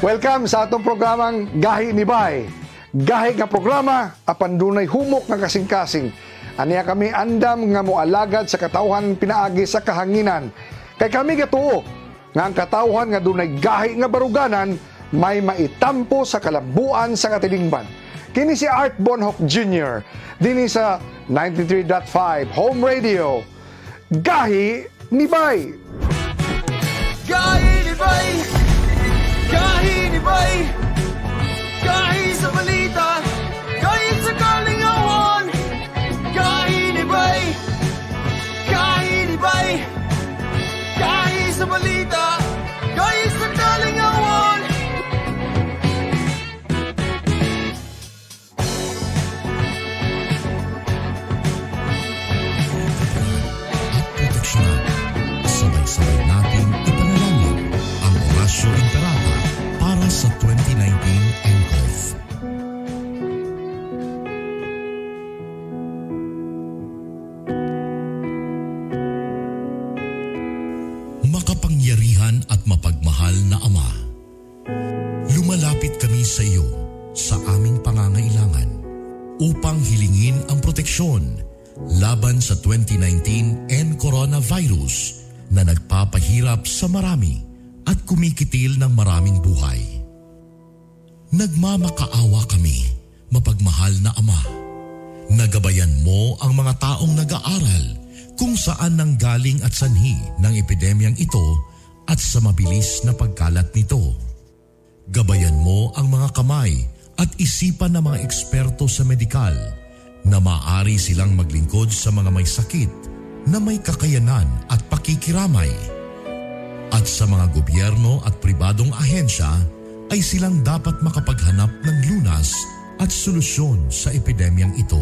Welcome sa atong programang Gahi ni Bay. Gahi nga programa apan dunay humok nga kasing-kasing. Aniya kami andam nga moalagad sa katawhan pinaagi sa kahanginan. Kay kami gatuo nga ang katawhan nga dunay gahi nga baruganan may maitampo sa kalabuan sa katilingban. Kini si Art Bonhoc Jr. Dinhi sa 93.5 Home Radio. Gahi ni Bay. Gahi ni Bay! Gahi ni Bay! Gahi sa balita! Gahi sa kalingawan! Gahi ni Bay! Gahi ni Bay! Gahi sa balita! Gahi sa kalingawan! Proteksyon. Sabay-sabay natin ipanalangin ang Orasyo Imperata para sa 2019 NCOV. Makapangyarihan at mapagmahal na Ama, lumalapit kami sa iyo sa aming pangangailangan upang hilingin ang proteksyon laban sa 2019 and coronavirus na nagpapahirap sa marami at kumikitil ng maraming buhay. Nagmamakaawa kami, mapagmahal na Ama. Nagabayan mo ang mga taong nag-aaral kung saan nanggaling at sanhi ng epidemyang ito at sa mabilis na pagkalat nito. Gabayan mo ang mga kamay at isipan ng mga eksperto sa medikal na maaari silang maglingkod sa mga may sakit na may kakayanan at pakikiramay. At sa mga gobyerno at pribadong ahensya ay silang dapat makapaghanap ng lunas at solusyon sa epidemyang ito.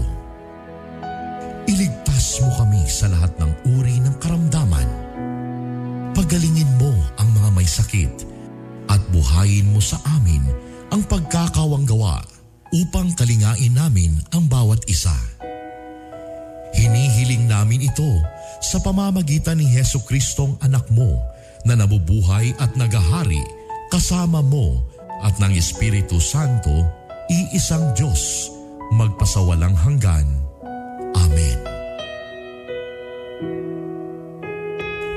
Iligtas mo kami sa lahat ng uri ng karamdaman. Pagalingin mo ang mga may sakit at buhayin mo sa amin ang pagkakawanggawa upang kalingain namin ang bawat isa. Hinihiling namin ito sa pamamagitan ni Jesucristong anak mo na nabubuhay at nagahari kasama mo at ng Espiritu Santo, iisang Diyos, magpasawalang hanggan. Amen.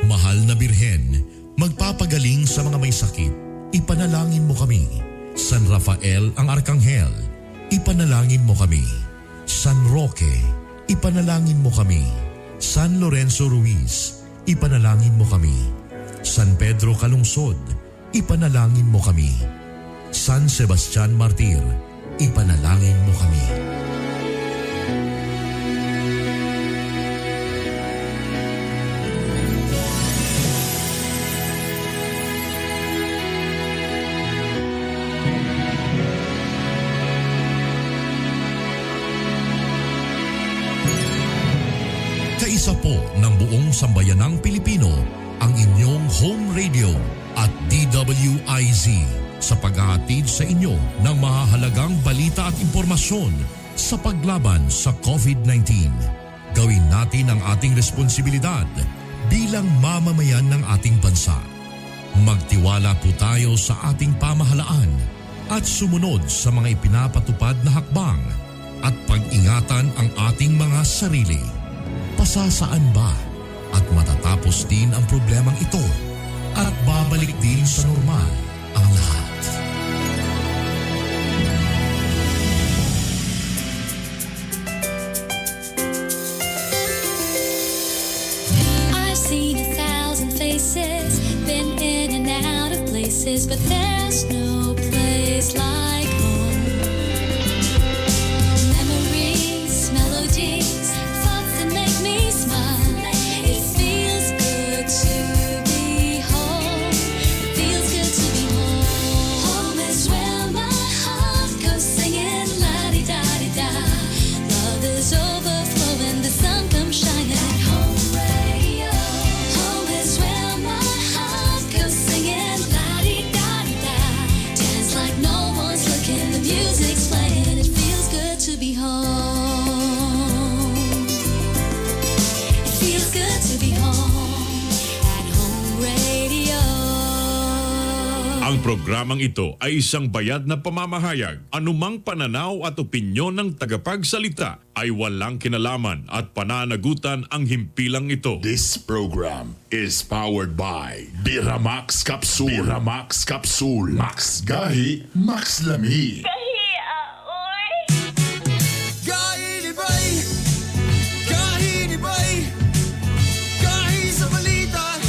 Mahal na Birhen, magpapagaling sa mga may sakit, ipanalangin mo kami. San Rafael ang Arkanghel, ipanalangin mo kami. San Roque, ipanalangin mo kami. San Lorenzo Ruiz, ipanalangin mo kami. San Pedro Calungsod, ipanalangin mo kami. San Sebastian Martir, ipanalangin mo kami. Kaisa po ng buong sambayanang Pilipino ang inyong home radio at DWIZ sa paghahatid sa inyo ng mahahalagang balita at impormasyon sa paglaban sa COVID-19. Gawin natin ang ating responsibilidad bilang mamamayan ng ating bansa. Magtiwala po tayo sa ating pamahalaan at sumunod sa mga ipinapatupad na hakbang at pag-ingatan ang ating mga sarili. Pasasaan ba at matatapos din ang problemang ito at babalik din sa normal ang lahat? I've seen 1,000 faces, been in and out of places, but there's no place like home. Memories, melodies, thoughts that make me smile. It feels good to be home. It feels good to be home. Home is where my heart goes singing la-di-da-di-da. Love is overflowing, the sun comes shining. Home radio. Home is where my heart goes singing la-di-da-di-da. Dance like no one's Ang programang ito ay isang bayad na pamamahayag. Anumang pananaw at opinyon ng tagapagsalita ay walang kinalaman at pananagutan ang himpilang ito. This program is powered by Biramax Capsule. Biramax Capsule. Max Gahi, Max Lami. Kainibay, kainibay, kahi sa balita,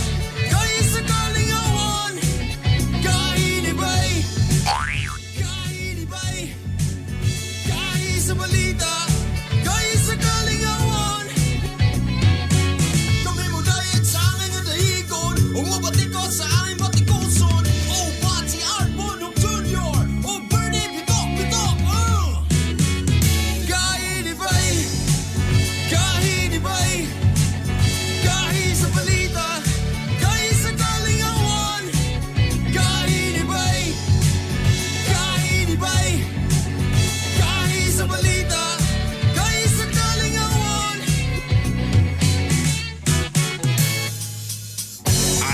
kahi sa kalingawan. Kainibay, kainibay, kahi sa balita, kahi sa kalingawan. Kami mo dahil sa aking nadahigon, umabati ko sa aming batikuson. O Bati Arbonok Jr. O Bernie Bitok Bitok. Kainibay, kainibay, kahi sa balita, kahi sa kalingawan. Kainibay, kainibay, kahi sa balita, kahi sa kalingawan.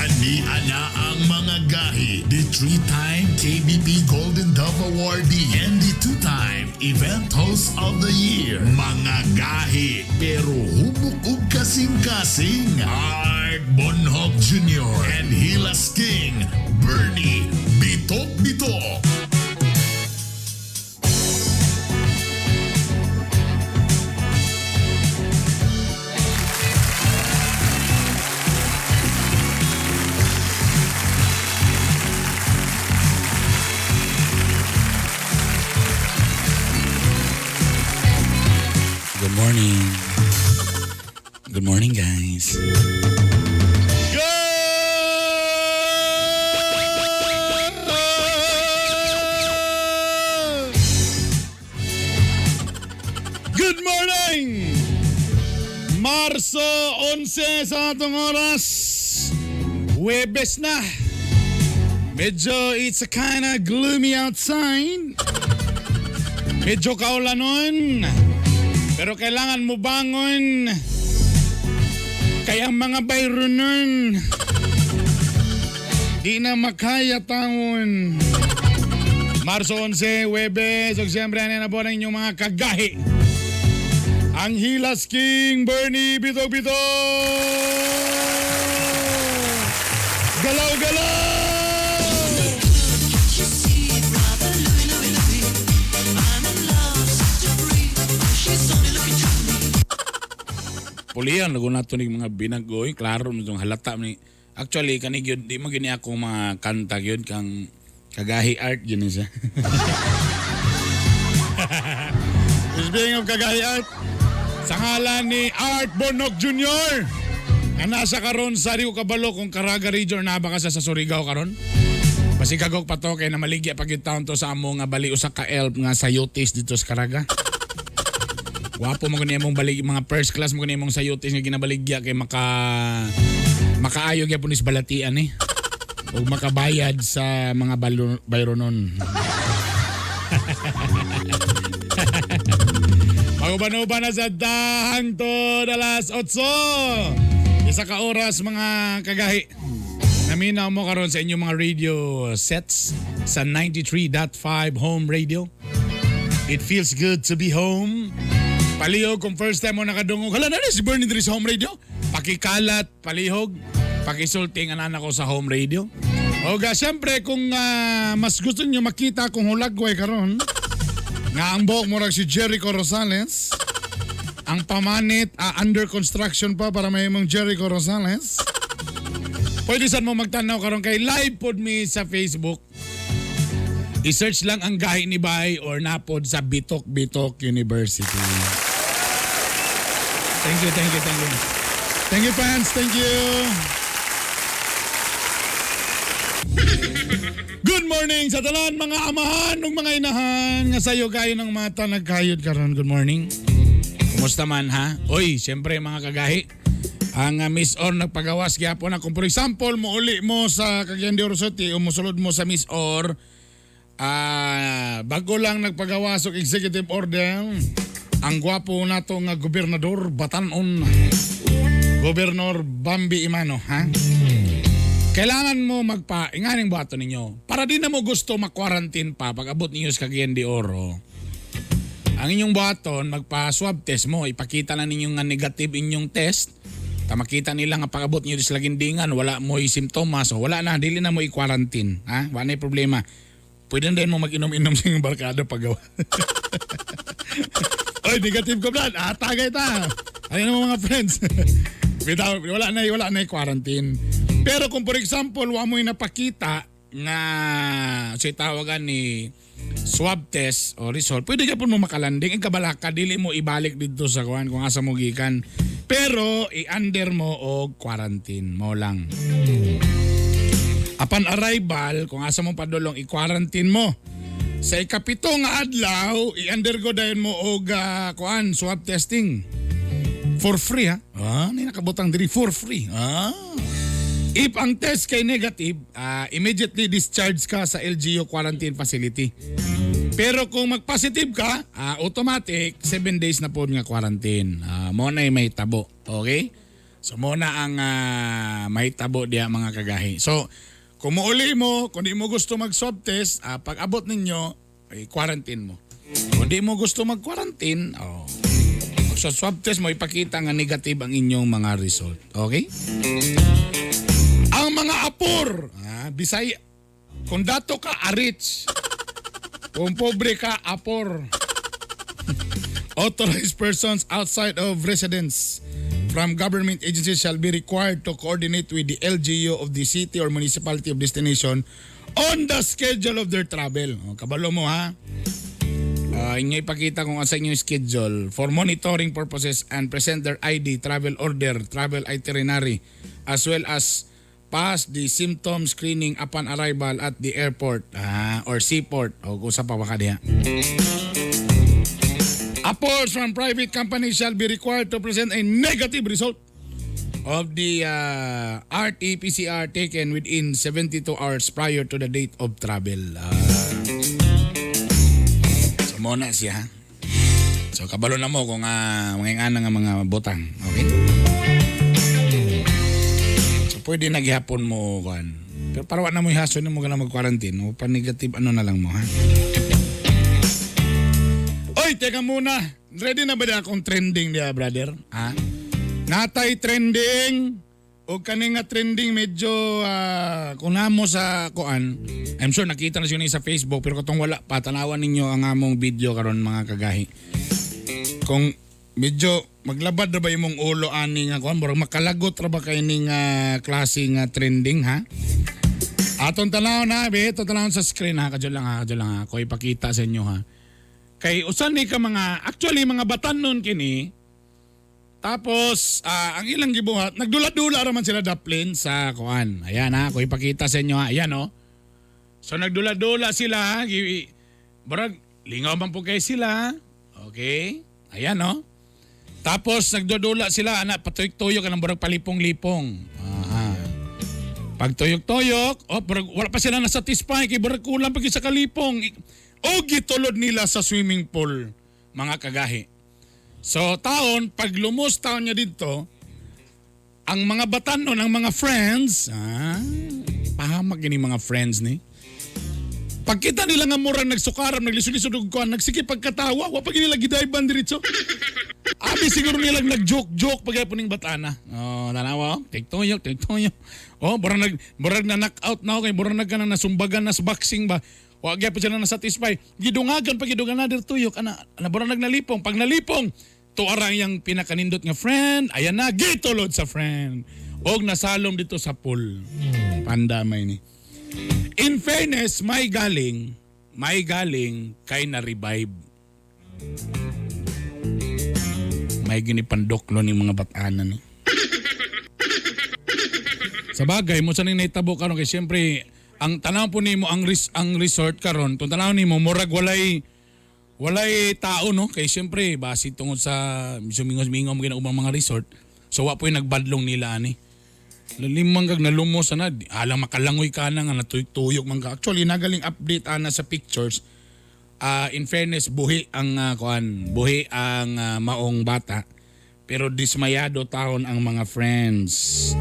Ani-ana ang mga gahi. The 3-time KBP Golden Dove Awardee and the 2-time Event Host of the Year. Mga gahi, pero humukog kasing-kasing. Art Bonhoc Jr. and Hilas King, Bernie Bitok Bitok. Good morning. Good morning, guys. Good morning! Marso 11 sa atong oras. Huwebes na. Medyo it's a kinda gloomy outside. Medyo kaulanon. Pero kailangan mo bangon. Kaya ang mga bayro nun, di na makaya taon. Marso 11, Huwebes, o siyempre na po ng inyong mga kagahi. Ang Hilas King, Bernie Bitok Bitok! Galaw-galaw! Pulihan lago nato ni mga binagoy, klaro mo itong halata ni. Actually kanig yun, di mo gini ako mga kanta yun kang kagahi art yun isa. Speaking of kagahi art, sa ngalan ni Art Bonhoc Jr. na nasa karon sa Rio Cabalo kung Caraga Region na baka sa Surigao karon. Pasigagok pa to kay na maligya pag taon to sa amo nga bali usa ka elf nga sayotes dito sa Caraga. Wapo mo ganyan mong balig mga first class mo ganyan mong sayotes nga ginabaligya kay makaayo gyapon is balatian eh. O makabayad sa mga bayronon. Maguban-uban na sa dahan to alas 8. Isa ka oras mga kagahi. Naminaw mo karon sa inyong mga radio sets sa 93.5 Home Radio. It feels good to be home. Palihog kung first time mo nakadungog. Hala na si Bernie diri sa Home Radio. Pakikalat, palihog, pakisulting ang anak ko sa Home Radio. O siyempre kung mas gusto niyo makita kung hulagway karon, nga ang buhok mo si Jericho Rosales. Ang pamanit under construction pa para may mong Jericho Rosales. Pwede saan mo magtanaw karon kay live pod me sa Facebook. I-search lang ang gahi ni Bay or napod sa Bitok Bitok University. Thank you. Thank you fans, thank you. Good morning sa talan mga amahan ug mga inahan nga sayo kayo ng mata nagkayod karon. Good morning. Kumusta man ha? Oy, siyempre mga kagahi. Ang Miss Or nagpagawas gyapon na kung for example mouli mo sa Cagayan de Oro City o mosulod mo sa Miss Or bago lang nagpagawas og executive order ang gwapo nato nga gobernador Batanon, Gobernador Bambi Imano ha. Kailangan mo inganing buhaton ninyo. Para di na mo gusto ma-quarantine pa pag abot ninyo sa Cagayan de Oro. Ang inyong buhaton, magpa-swab test mo. Ipakita na ninyo nga negative inyong test. Makita nila nga pag abot ninyo sa lagindingan, wala mo simptomas. O wala na, dili na mo i-quarantine. Ha? Wala na problema. Pwede din mo mag-inom-inom sa inyong barkada paggawa. Oy, negative ko brad. Tagay ta. Ayun mo mga friends. wala na i-quarantine. Pero kung for example, wa mo napakita nga tawagan ni swab test o result, pwede ka po mo makalanding. Ang kabalaka, dili mo ibalik dito sa kuhan kung asa mo gikan. Pero i-under mo og quarantine mo lang. Upon arrival, kung asa mo padulong, i-quarantine mo. Sa ikapito nga adlaw, i-undergo dayon mo og swab testing. For free ha? May nakabutang diri for free. If ang test kay negative, immediately discharge ka sa LGU quarantine facility. Pero kung mag-positive ka, automatic 7 days na po nga quarantine. Mo na may tabo. Okay? So mo na ang may tabo diya mga kagahi. So kung muuli mo, kung di mo gusto mag-swab test, pag abot ninyo, quarantine mo. Kung di mo gusto mag-quarantine, mag-swab test mo, ipakita nga negative ang inyong mga result. Okay? Ang mga apor, Bisaya, kung dato ka, arich. Kung pobre ka, apor. Authorized persons outside of residence from government agencies shall be required to coordinate with the LGU of the city or municipality of destination on the schedule of their travel. Kabalo mo ha. Inyo ipakita kung asa inyong schedule for monitoring purposes and present their ID, travel order, travel itinerary, as well as pass the symptom screening upon arrival at the airport or seaport o kung sa pawaka diha. Apors from private companies shall be required to present a negative result of the RT-PCR taken within 72 hours prior to the date of travel. So muna siya. So kabalo na mo kung mga nga mga botang. Okay? Pwede naghihapon mo kan. Pero para wala na mo ihason mo ka na mag-quarantine. O pa-negative na lang mo ha. Oy, teka muna. Ready na ba akong trending niya, brother? Ha? Natay trending. O kaning nga trending medyo kung namo sa kuan. I'm sure nakita na siya sa Facebook. Pero kung wala pa, tanawan ninyo ang among video karon mga kagahi. Kung medyo maglabad ra ba imong ulo ani nga kuan murag makalagot ra ba kay ning klase nga trending ha. Aton tanaw na beto tanaw sa screen ha, kadyo lang ha, ko ipakita sa inyo ha. Kay usan ni ka mga actually mga batanon kini. Tapos ang ilang gibuhat nagdula-dula ra man sila daplin sa kuan. Ayan ha, ko ipakita sa inyo ha. Ayan oh. So nagdula-dula sila, murag lingaw man po kay sila. Okay? Ayan oh. Tapos nagdodula sila, patuyok-tuyok ka ng burag palipong-lipong. Pag tuyok-tuyok, wala pa sila nasatisfy, kay burag kulang pag sa kalipong. O gitulod nila sa swimming pool, mga kagahi. So pag lumos taon niya dito, ang mga batanon, ang mga friends, pahamak yun yung mga friends ni. Pagkita nila nga murang nagsukaram, naglisod-lisod og kuan, nagsige pagkatawa, wa pag nila gidayban diretso. Abi siguro nila nag-joke pag puning batana. Tanawa, tigtoyok. Burang na knock-out na kay burang nagkanang nasumbagan na sa boxing ba. Wa gyud pa sila na satisfy. Gidungagan na der tuyok burang nagnalipong. Pag nalipong, tuara yang pinakanindot nga friend, ayan na gitulod sa friend. Og nasalom dito sa pool. Pandamay ni. In fairness, may galing kay na-revive. May ginipandoklo ni mga batanan. Sa bagay, mo sa nang naitabo karon kay siyempre, ang tanaw po nimo ang resort karon, kung tanaw nimo murag walay tao no, kay siyempre basi tungod sa mingos-mingom ginaubang mga resort. So wa po yung nagbadlong nila ani. Limang kag nalumos na alang makalangoy ka na nga natuyok man ka. Actually nagaling update ana sa pictures. In fairness buhi ang maong bata pero dismayado taon ang mga friends.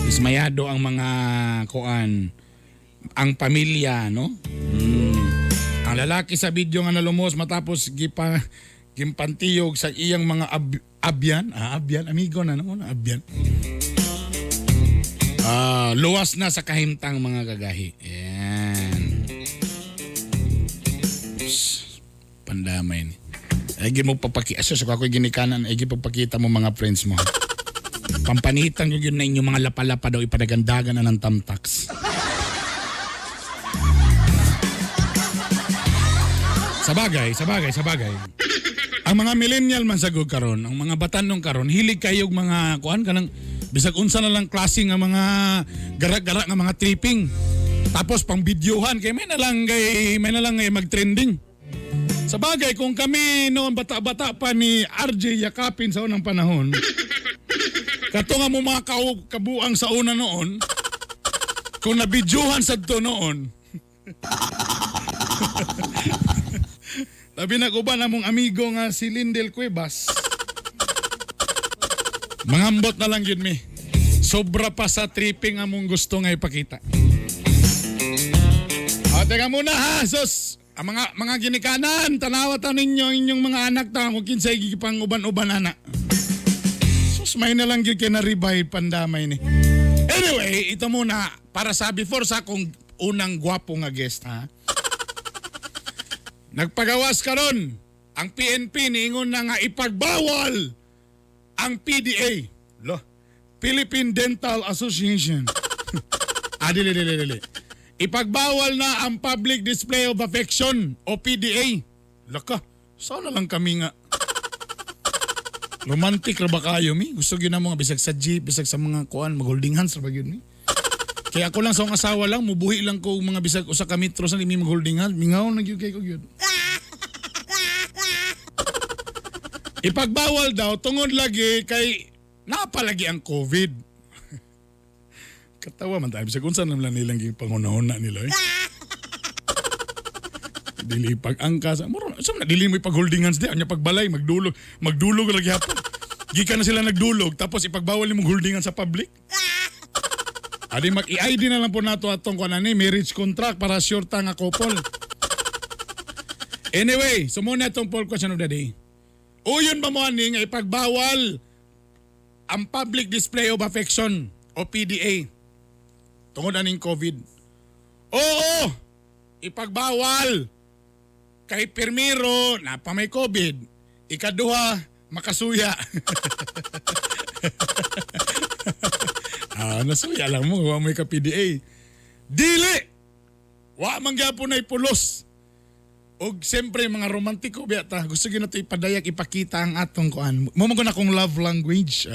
Dismayado ang mga kuan, ang pamilya, no? Ang lalaki sa video nga nalumos matapos gimpantiyog sa iyang mga abyan, amigo na no, abyan. Luwas na sa kahimtang mga kagahi. Yan. Pandamay ni. Ay mo papakita so ako'y ginikanan ay papakita mo mga friends mo. Pampanitan yun na inyong mga lapalapa daw ipadagandagan na ng tamtax. Sabagay. Ang mga millennial man sagod karon, ang mga batanong karon, hilig kayog mga kuan kanang bisag unsa na lang klase nga mga gara-gara nga mga tripping. Tapos pang videohan kay may na lang mag-trending. Sabagay kung kami noon bata-bata pa ni RJ yakapin sa unang panahon. Kato nga mo mga kabuang sa una noon, kung nabidyohan sa to noon. Labi na ko ba na mong amigo nga si Lindel Cuevas. Mangambot na lang yun mi. Sobra pa sa tripping among gusto nga ipakita. Teka muna ha, sus. Ang mga ginikanan, tanawatan ninyo inyong mga anak ta kung kinsay gipang uban-uban anak. Sus, may na lang yun kaya na-revive pandamay ni. Anyway, ito muna, para sa before sa akong unang gwapo nga guest ha. Nagpagawas karon ang PNP niingon na nga ipagbawal ang PDA, Philippine Dental Association. Dili. Ipagbawal na ang Public Display of Affection o PDA. Laka, sana lang kami nga. Romantic ra ba kayo mi? Gusto gyud na mga bisag sa jeep, bisag sa mga kuan, mag-holding hands ra ba gyud mi? Kaya ako lang sa akong asawa lang, mubuhi lang ko mga bisag usa ka metro sa limi mag-holding hands, mingaw na gyud kay ko gyud. Ipagbawal daw tungod lagi kay napalagi ang COVID. Katawa man tayo. Bisag unsa naman nilang pangunahuna nila eh. Dili pag-angka sa moro sa dili mo ipag-holding hands di anya pagbalay magdulog lagi hapon. Gikan na sila nagdulog tapos ipagbawal nimong holding hands sa public. Adi mag-i-ID na lang po nato atong kuan ani marriage contract para sure ta nga couple. Anyway, sumuna itong poll question of the day. Uyon ba mo ani nga ipagbawal ang Public Display of Affection o PDA tungod aning COVID? Oo! Ipagbawal kay pirmiro na pa may COVID. Ikaduha, makasuya. Nasuya lang mo, wa may ka PDA. Dili! Wa man gyapon ay pulos. Og siyempre mga romantiko biyata, gusto gyud nato ipadayag ipakita ang atong kuan. Mo na akong love language.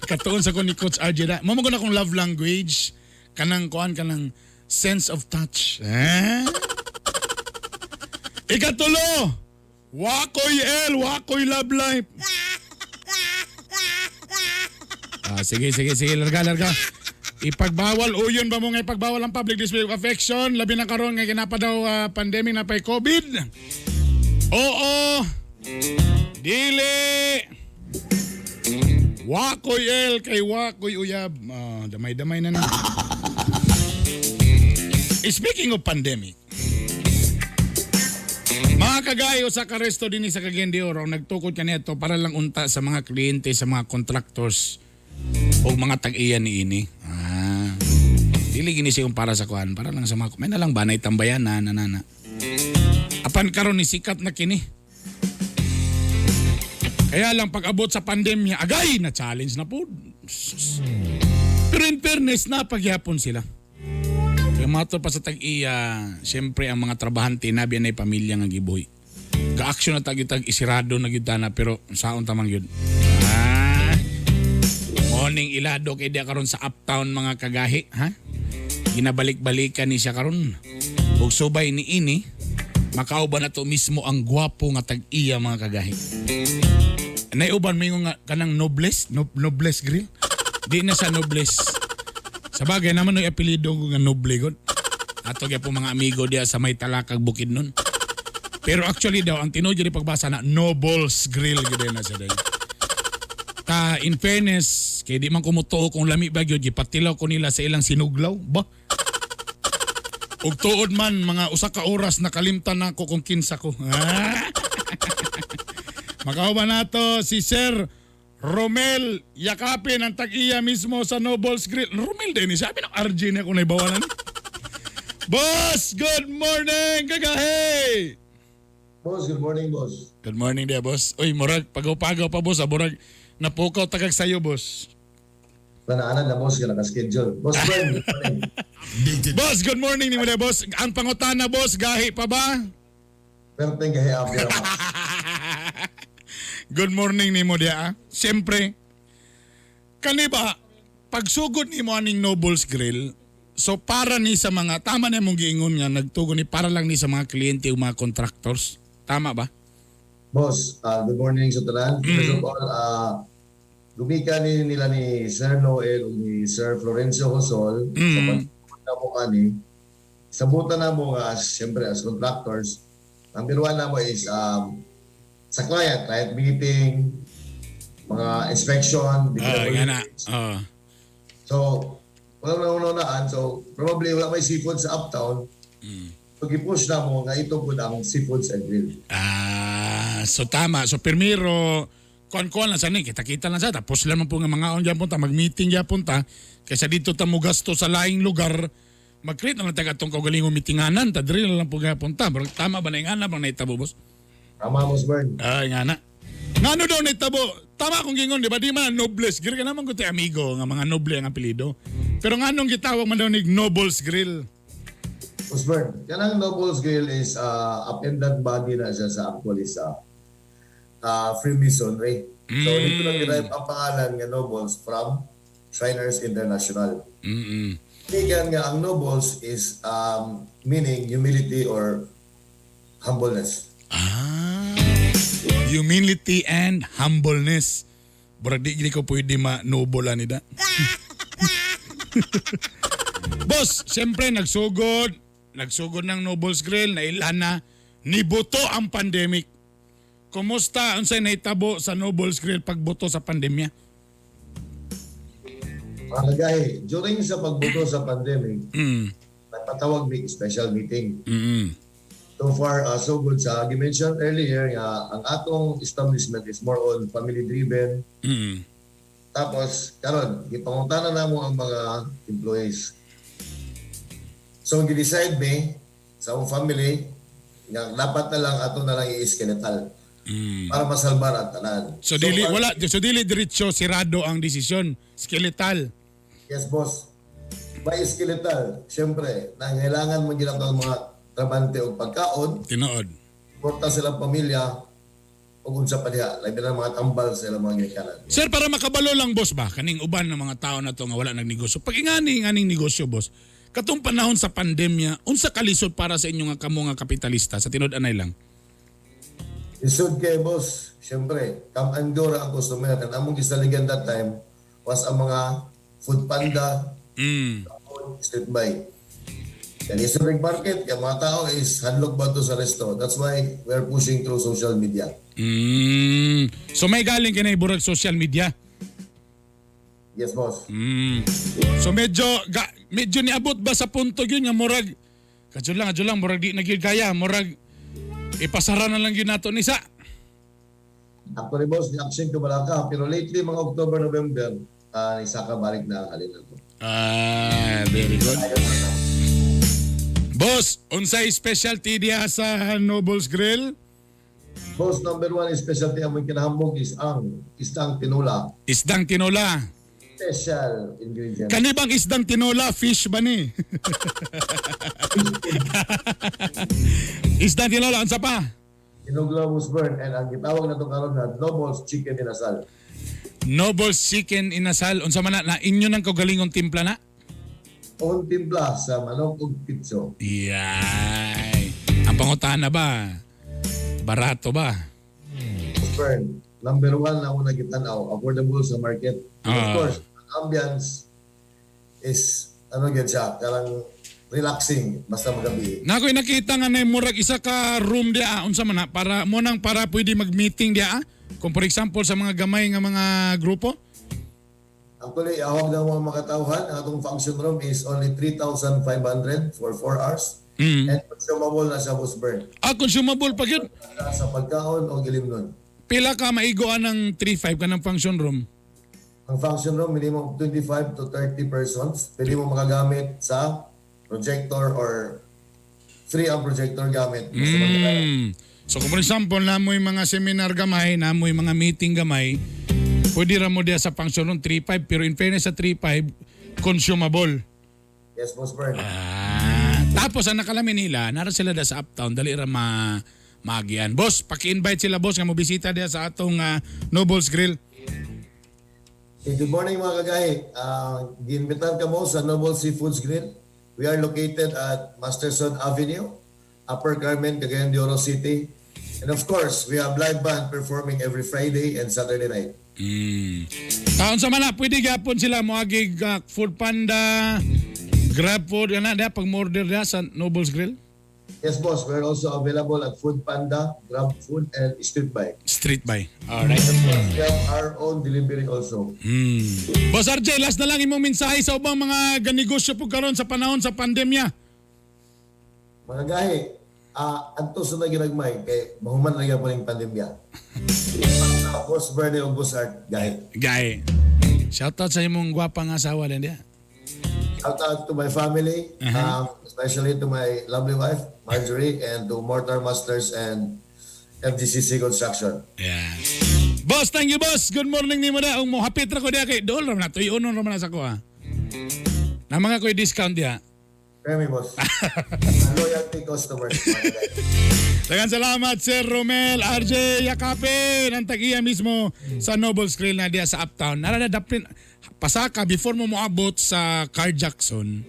Katuon sa ko ni Coach RJ da. Mo na akong love language kanang kuan kanang sense of touch. Ikatulo, wakoy love life. Sige, larga. Ipagbawal, uyon ba mo nga ipagbawal ang public display of affection? Labi na karon nga ginapa daw pandemic na pa'y COVID? Oo. Dili. Wakoy kay wakoy uyab. Damay-damay na na. Speaking of pandemic, mga kagayo sa karesto din sa Cagayan de Oro, nagtukod ka nito para lang unta sa mga kliyente, sa mga contractors o mga tag-iyan ni ini. Dili gini siya para sa kuan, para lang sa mga may na lang banay tambayan na. Apan karon ni sikat na kini. Kaya lang pag abot sa pandemya, agay na challenge na po. Pero in fairness na pagyapon sila. Kaya mato pa sa tag-iya, siyempre ang mga trabahante nabi na pamilya nga gibuhi. Ka-action na tag isirado na gyud na pero saon tamang gyud. Morning ilado kay dia karon sa uptown mga kagahi, ha? Ginabalik-balikan ni siya karon. Ug subay ni ini, makauban na to mismo ang gwapo nga tag-iya mga kagahi. Naiuban mo nga kanang Nobles Grill. Di na sa Nobles. Sa bagay naman yung apelido ko nga Noble God. Ato kaya po mga amigo diya sa may talakag bukid nun. Pero actually daw, ang tinuod yung pagbasa na Nobles Grill. Gede na sa day. In fairness, kay di man kumutuo kung lami bagyo, gipatilaw ko nila sa ilang sinuglaw. Ba? Ug tuod man, mga usa ka oras nakalimtan ako kung kinsa ko. Makauban nato si Sir Romel yakapin ang tag-iya mismo sa Nobles Grill. Romel din, sabi ng RJ na kung naibawalan. Boss, good morning, kagahe! Boss, good morning, boss. Good morning dia, boss. Uy, murag, pagaw-pagaw pa, boss. Murag, napukaw tagag sa'yo, boss. Nanaanan na, boss, ka naka-schedule. Boss, Brian, good morning. Updated Boss, good morning ni mo dia, boss. Ang pangutana, boss, gahi pa ba? Pero tingin gahi abi naman. Good morning ni mo dia, ah. Siyempre, kani ba, pagsugod ni mo aning Nobles Grill, so para ni sa mga, tama na mong giingon nga, nagtugon ni para lang ni sa mga kliyente o mga contractors. Tama ba? Boss, good morning sa tanan. First of all, gumika nila ni Sir Noel o ni Sir Florencio Josol sa pagpunta mo kani. Sabutan na mo nga, siyempre, as contractors, ang biruan na mo is sa client meeting, mga inspection, Yan na. So, walang naunaan. So, probably wala may seafood sa uptown. So, i-push na mo nga ito po ang seafood sa grill. So tama. So primero, kuan-kuan lang sa ni, kita-kita lang sa. Tapos lang po nga mga on dyan punta, mag-meeting dyan punta. Kaysa dito tamo gasto sa laing lugar, mag-create na lang taga itong kaugalingong meetinganan. Tadri na lang po nga punta. Pero tama ba na yung ana bang naitabo, boss? Tama, Boss Bern. Ay, nga na. Nga ano daw naitabo? Tama akong gingon, di ba? Di man Nobles Grill. Ka naman ko tayo amigo, nga mga noble ang apelido. Pero nga anong gitawag man daw ni Nobles Grill? Boss Bern, kanang Nobles Grill is up-and-down body na siya sa actually sa Freemasonry. So, dito lang derive ang pangalan nga Nobles from Shriners International. Kaya nga ang Nobles is meaning humility or humbleness. Humility and humbleness. Bro, di ko pwede ma-noble nida. Boss, siyempre nagsugod ng Nobles Grill, nailan na, nibuto ang pandemic. Kumusta unsay nahitabo sa Nobles Grill pagbuto sa pandemya? Mga kagay, during sa pagbuto sa pandemic, nagpatawag may special meeting. So far, so good sa mentioned earlier nga ang atong establishment is more on family-driven. Tapos, karon gipangutana na mo ang mga employees. So, gi-decide me sa akong family nga dapat na lang ato na lang i-skeletal para masalbar ang tanan. So dili diretso sirado ang desisyon, skeletal. Yes, boss. By skeletal, syempre, nangailangan mo ginagawa ang mga trabante o pagkaon, Tinuod. porta silang pamilya, o unsa pa diha, labi na mga tambal sa ilang mga gikanan. Sir, para makabalo lang, boss ba, kaning uban ng mga tao na to nga wala nagnegosyo. Pag nganing negosyo, boss, katong panahon sa pandemya, unsa kalisod para sa inyo nga kamo nga kapitalista sa tinud-anay lang? Isod kay boss, syempre, come and go ra ang customer. And among gisaligan that time was ang mga food panda, street buy. Yan isod ring market, yung mga tao is hadlok ba to sa resto. That's why we're pushing through social media. So may galing kinay burag social media. Yes, boss. So medyo niabot ba sa punto yun nga murag kadyo lang murag di na gyud kaya, murag ipasara na lang yun nato ni sa. Actually, boss, ni-action ko bala ka. Pero lately, mga October, November, isa ka balik na ang halin na to. Very good. Boss, unsay specialty diha sa Nobles Grill? Boss, number one specialty among kinahambog is ang isdang tinola. Isdang tinola. Special ingredient. Kani bang isdang tinola, fish ba ni? Isdang tinola, unsa pa? Globus burn and ang gitawag na itong karon na Nobles Chicken Inasal. Nobles Chicken Inasal, unsa man na inyo nang kaugalingong timpla na? Own timpla sa manok ug pitso. Yay. Ang pangutana ba? Barato ba? Burn. Number one na ako nagitanaw, affordable sa market. And of course, ang ambience is, ano yan siya, karang relaxing basta magabi. Na ako'y nakita nga na murag isa ka room dia unsa man na para mo nang para pwede mag-meeting dia kung for example sa mga gamay nga mga grupo. Actually, awag na mga makatauhan, ang atong function room is only 3,500 for 4 hours. And consumable na siya, Boss Bern. Consumable pa gyud. Sa pagkaon o gilimnon. Pila ka maigoan ng 3-5 ka ng function room? Ang function room, minimum 25 to 30 persons. Pwede mo makagamit sa projector or free ang projector gamit. So kung for example, namoy mga seminar gamay, namoy mga meeting gamay, pwede ra mo dia sa function room 3-5 pero in fairness sa 3-5, consumable. Yes, Boss Bern. Tapos ang nakalamin nila, nara sila da sa Uptown, dali ra maagian. Boss, paki-invite sila boss nga mo bisita dia sa atong Nobles Grill. Okay, good morning mga kagahi. Giinvitan ka mo sa Noble Seafoods Grill. We are located at Masterson Avenue, Upper Carmen, Cagayan de Oro City. And of course, we have live band performing every Friday and Saturday night. Taon sa mana, pwede gapon sila moagig Food Panda, Grab Food, yan na, pag order na sa Nobles Grill. Yes, boss. We're also available at Food Panda, Grab Food, and Street Bike. Street buy. Alright. We have our own delivery also. Boss RJ, last na lang imong mensahe sa ubang mga ganegosyo po karon sa panahon sa pandemya. Mga gahi, adto sa naginagmay, kay mahuman na po ng pandemya. Boss Bernie o Boss Art, gahi. Gay. Shoutout sa imong gwapang asawa din dia. Shout out to my family, especially to my lovely wife, Marjorie, and to Mortar Masters and FGCC Construction. Yeah. Boss, thank you boss. Good morning ni mo da. Ung mo hapit ra ko dia kay dool ra man na to. Iunon ra man na sa ko ha. Na mga ko'y discount dia. Remy, boss. Loyalty customers. Dagan salamat Sir Romel, RJ Yakapin, ang tag-iya mismo sa Nobles Grill na dia sa Uptown. Nara na daplin pasaka before mo moabot sa Car Jackson.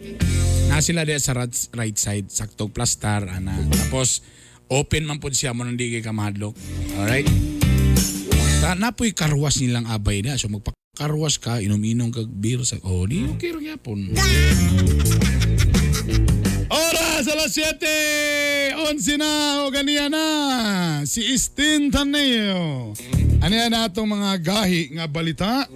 Na sila dia sa right side, saktong plastar ana. Tapos open man pud siya mo nang di kay ka mahadlok. Alright? Napoy karwas nilang abay na. So magpakarwas ka, inom-inom kag beer sa di okay ra gyapon. Oras alas 7:11 na o ganiya na si Istin Taneo. Ano yan atong mga gahi nga balita?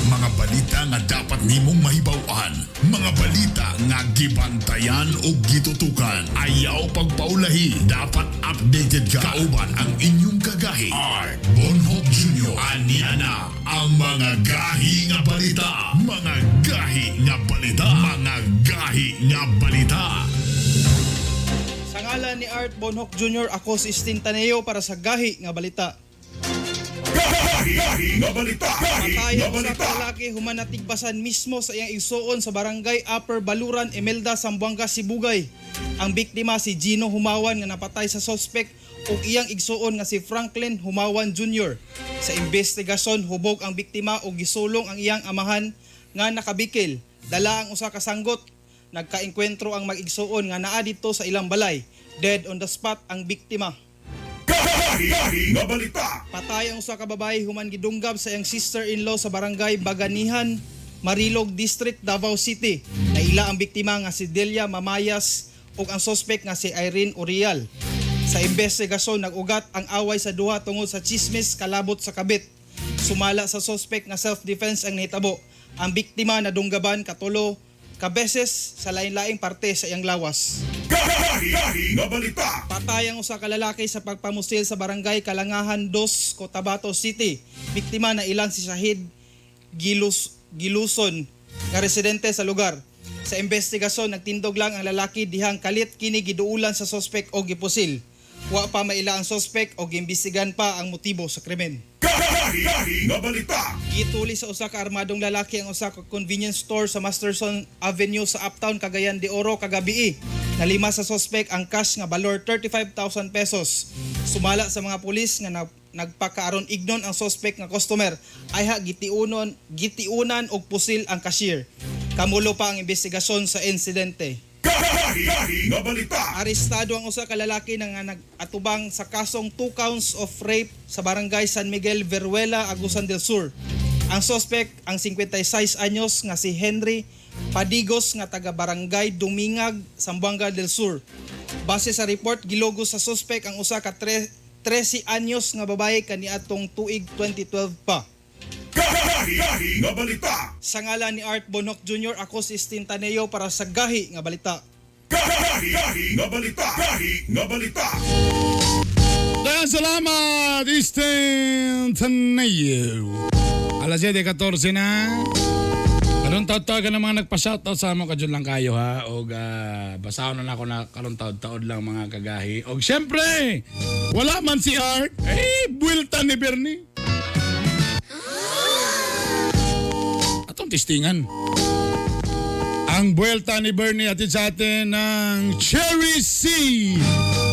Mga balita nga dapat nimong mahibaw-an. Mga balita nga gibantayan o gitutukan. Ayaw pagpaulahi. Dapat updated ka. Kauban ang inyong kagahi. Art Bonhoc Jr. Ania na ang mga gahi nga balita. Mga gahi nga balita. Mga gahi nga balita. Sa ngalan ni Art Bonhoc Jr., ako si Istin Taneo para sa Gahi nga Balita. Gahi nga balita. Patayan sa kalaki humanatigbasan mismo sa iyang igsuon sa barangay Upper Baluran, Emelda, Zamboanga, Sibugay. Ang biktima si Gino Humawan nga napatay sa suspect ug iyang igsuon nga si Franklin Humawan Jr. Sa investigasyon, hubog ang biktima ug gisulong ang iyang amahan nga nakabikil. Dala ang usa ka sanggot. Nagkaengkwentro ang mag-igsuon nga naa dito sa ilang balay. Dead on the spot ang biktima. Gahi nga balita. Patay ang usa ka babae human gidunggab sa iyang sister-in-law sa barangay Baganihan, Marilog District, Davao City. Naila ang biktima nga si Delia Mamayas ug ang suspect nga si Irene Urial. Sa investigasyon, nag-ugat ang away sa duha tungod sa chismis kalabot sa kabit. Sumala sa suspect nga self-defense ang nahitabo. Ang biktima nadunggaban katulo ka beses sa lain-laing parte sa iyang lawas. Gahi nga balita. Patay ang usa ka lalaki sa pagpamusil sa barangay Kalangahan 2, Cotabato City. Biktima na ilang si Shahid Giluson nga residente sa lugar. Sa investigasyon, nagtindog lang ang lalaki dihang kalit kini giduulan sa suspect o gipusil. Wa pa maila ang suspect o giimbestigan pa ang motibo sa krimen. Gahi nga balita. Gituli sa usa ka armadong lalaki ang usa ka convenience store sa Masterson Avenue sa Uptown, Cagayan de Oro kagabi. Nalima sa suspect ang cash nga balor 35,000 pesos. Sumala sa mga pulis nga nagpakaaron ignon ang suspect nga customer ayha gitiunan og pusil ang cashier. Kamulo pa ang investigasyon sa insidente. Gahi nga balita. Arestado ang usa ka lalaki nga nag-atubang sa kasong 2 counts of rape sa barangay San Miguel, Veruela, Agusan del Sur. Ang suspect ang 56 anyos nga si Henry Padigos nga taga Barangay Dumingag, Zamboanga del Sur. Base sa report, gilogos sa suspect ang usa ka 13 anyos nga babae kaniadtong tuig 2012 pa. Gahi nga balita. Sa ngalan ni Art Bonhoc Jr., ako si Stin Taneo para sa Gahi nga Balita. Gahi nga balita. Gahi nga balita. Dayan salamat, Eastern Taneo. Alas 7:14 na. Karon taod-taod ka ng mga nagpa-shoutout sa mo kadyon lang kayo ha. O basahon na ako na karon taod-taod lang mga kagahi. O syempre, wala man si Art. Buwelta ni Bernie. Atong testingan. Ang buwelta ni Bernie atid sa atin ng Cherry C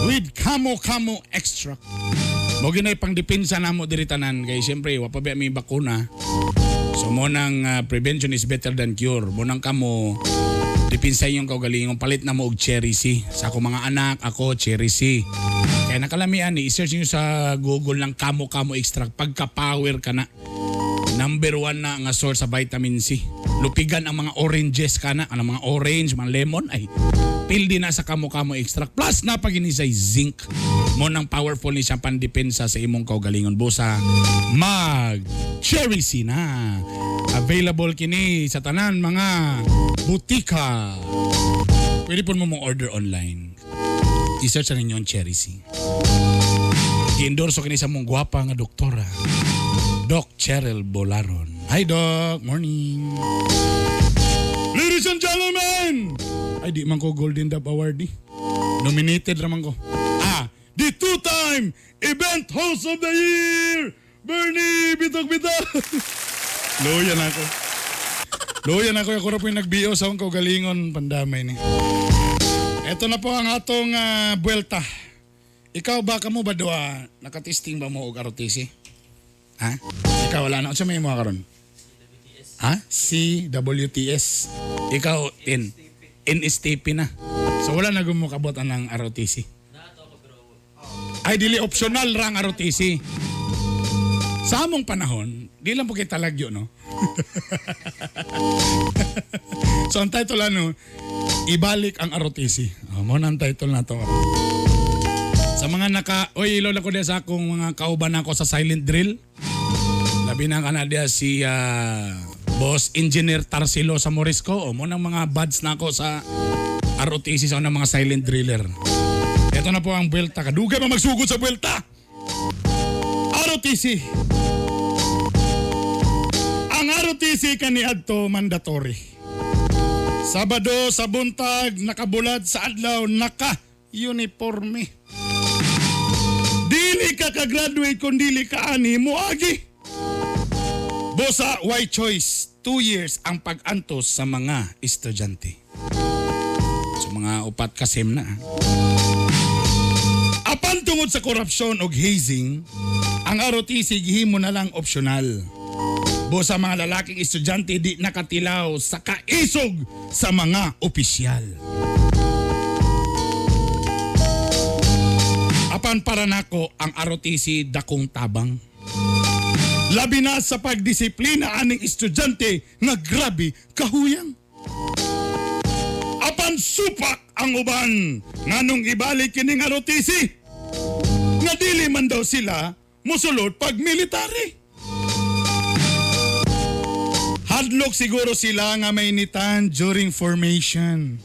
with Camo Extract. Mo ginay pang depensa namo diri tanan kay syempre wa pa may bakuna. So mo nang prevention is better than cure. Mo nang kamo depensa yung kaugalingon palit na mo og Cherry C. Sa ako mga anak ako Cherry C. Kaya nakalamian ni i-search niyo sa Google ng Camo Extract pagka-power ka na. Number 1 na nga source sa vitamin C. Lupigan ang mga oranges ka na, ang mga orange, mga lemon ay pildi na sa Camo Extract. Plus na paginisay zinc. Mo nang powerful ni siya pandepensa sa imong kaugalingon. Busa mag Cherry C na. Available kini sa tanan mga butika. Pwede po mo order online. I-search na ninyo ang Cherry C. I-endorso kini sa mong gwapa nga doktora. Doc Cheryl Bolaron. Hi Doc, morning. Ladies and gentlemen! Ay di man ko Golden Dove Award Nominated raman ko. The two-time Event Host of the Year! Bernie Bitok-Bitok! Loyan ako. Ako na po yung nagbiyo sa akong kaugalingon pandamay ni. Ito na po ang atong buwelta. Ikaw ba kamo ba doa? Nakatesting ba mo og ROTC? Ha? Ikaw wala na. Ano may mga karon? Ha? CWTS. Ikaw NSTP na. So wala na gumukabot ang ROTC. Ay dili optional rang ROTC. Sa among panahon, di lang po kay talagyo no. So ang title ibalik ang ROTC. Mo nang title na to. Sa mga lola ko sa akong mga kauban ako sa silent drill. Labi na ka na dia si Boss Engineer Tarsilo sa Morisco. O mo ng mga buds na ako sa ROTC sa mga silent driller. Ito na po ang buwelta. Kadugay pa magsugod sa buwelta. ROTC. Ang ROTC kaniadto mandatory. Sabado sa buntag, nakabulad sa adlaw, naka-uniforme. Dili ka ka-graduate kung dili ka ani mo agi. Bosa, why choice? 2 years ang pag-antos sa mga estudyante. So mga upat ka sem na. Apan tungod sa korupsyon o hazing, ang ROTC gihimo na lang optional. Bosa mga lalaking estudyante di nakatilaw sa kaisog sa mga opisyal. Apan para nako ang ROTC dakong tabang. Labi na sa pagdisiplina aning estudyante nga grabe kahuyang. Apan supak ang uban nganong ibalik kining ROTC. Nga dili man daw sila musulod pag military. Hadlok siguro sila nga mainitan during formation.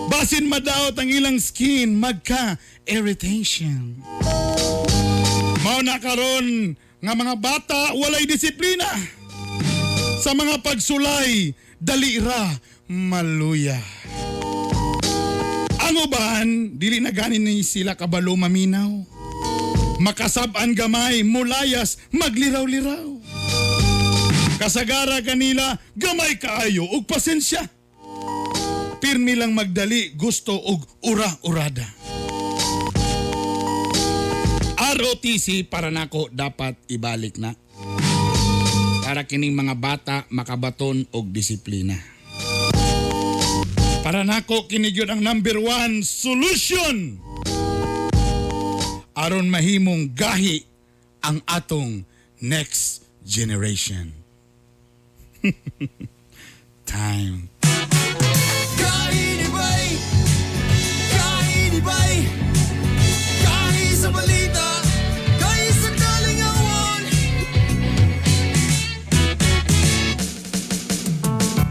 Basin madaot ang ilang skin magka-irritation. Mao na karon nga mga bata walay disiplina. Sa mga pagsulay, dalira, maluya. Ang uban, dili na ganin ni sila kabalo maminaw. Makasab-an gamay, mulayas, magliraw-liraw. Kasagara kanila, gamay kaayo ug pasensya. Pirmi lang magdali, gusto ug ura-urada. ROTC para nako dapat ibalik na. Para kining mga bata makabaton og disiplina. Para nako kini gyud ang number 1 solution. Aron mahimong gahi ang atong next generation. time. Kain iba'y, kain iba'y, kain sa balita, kain sa kalingawan.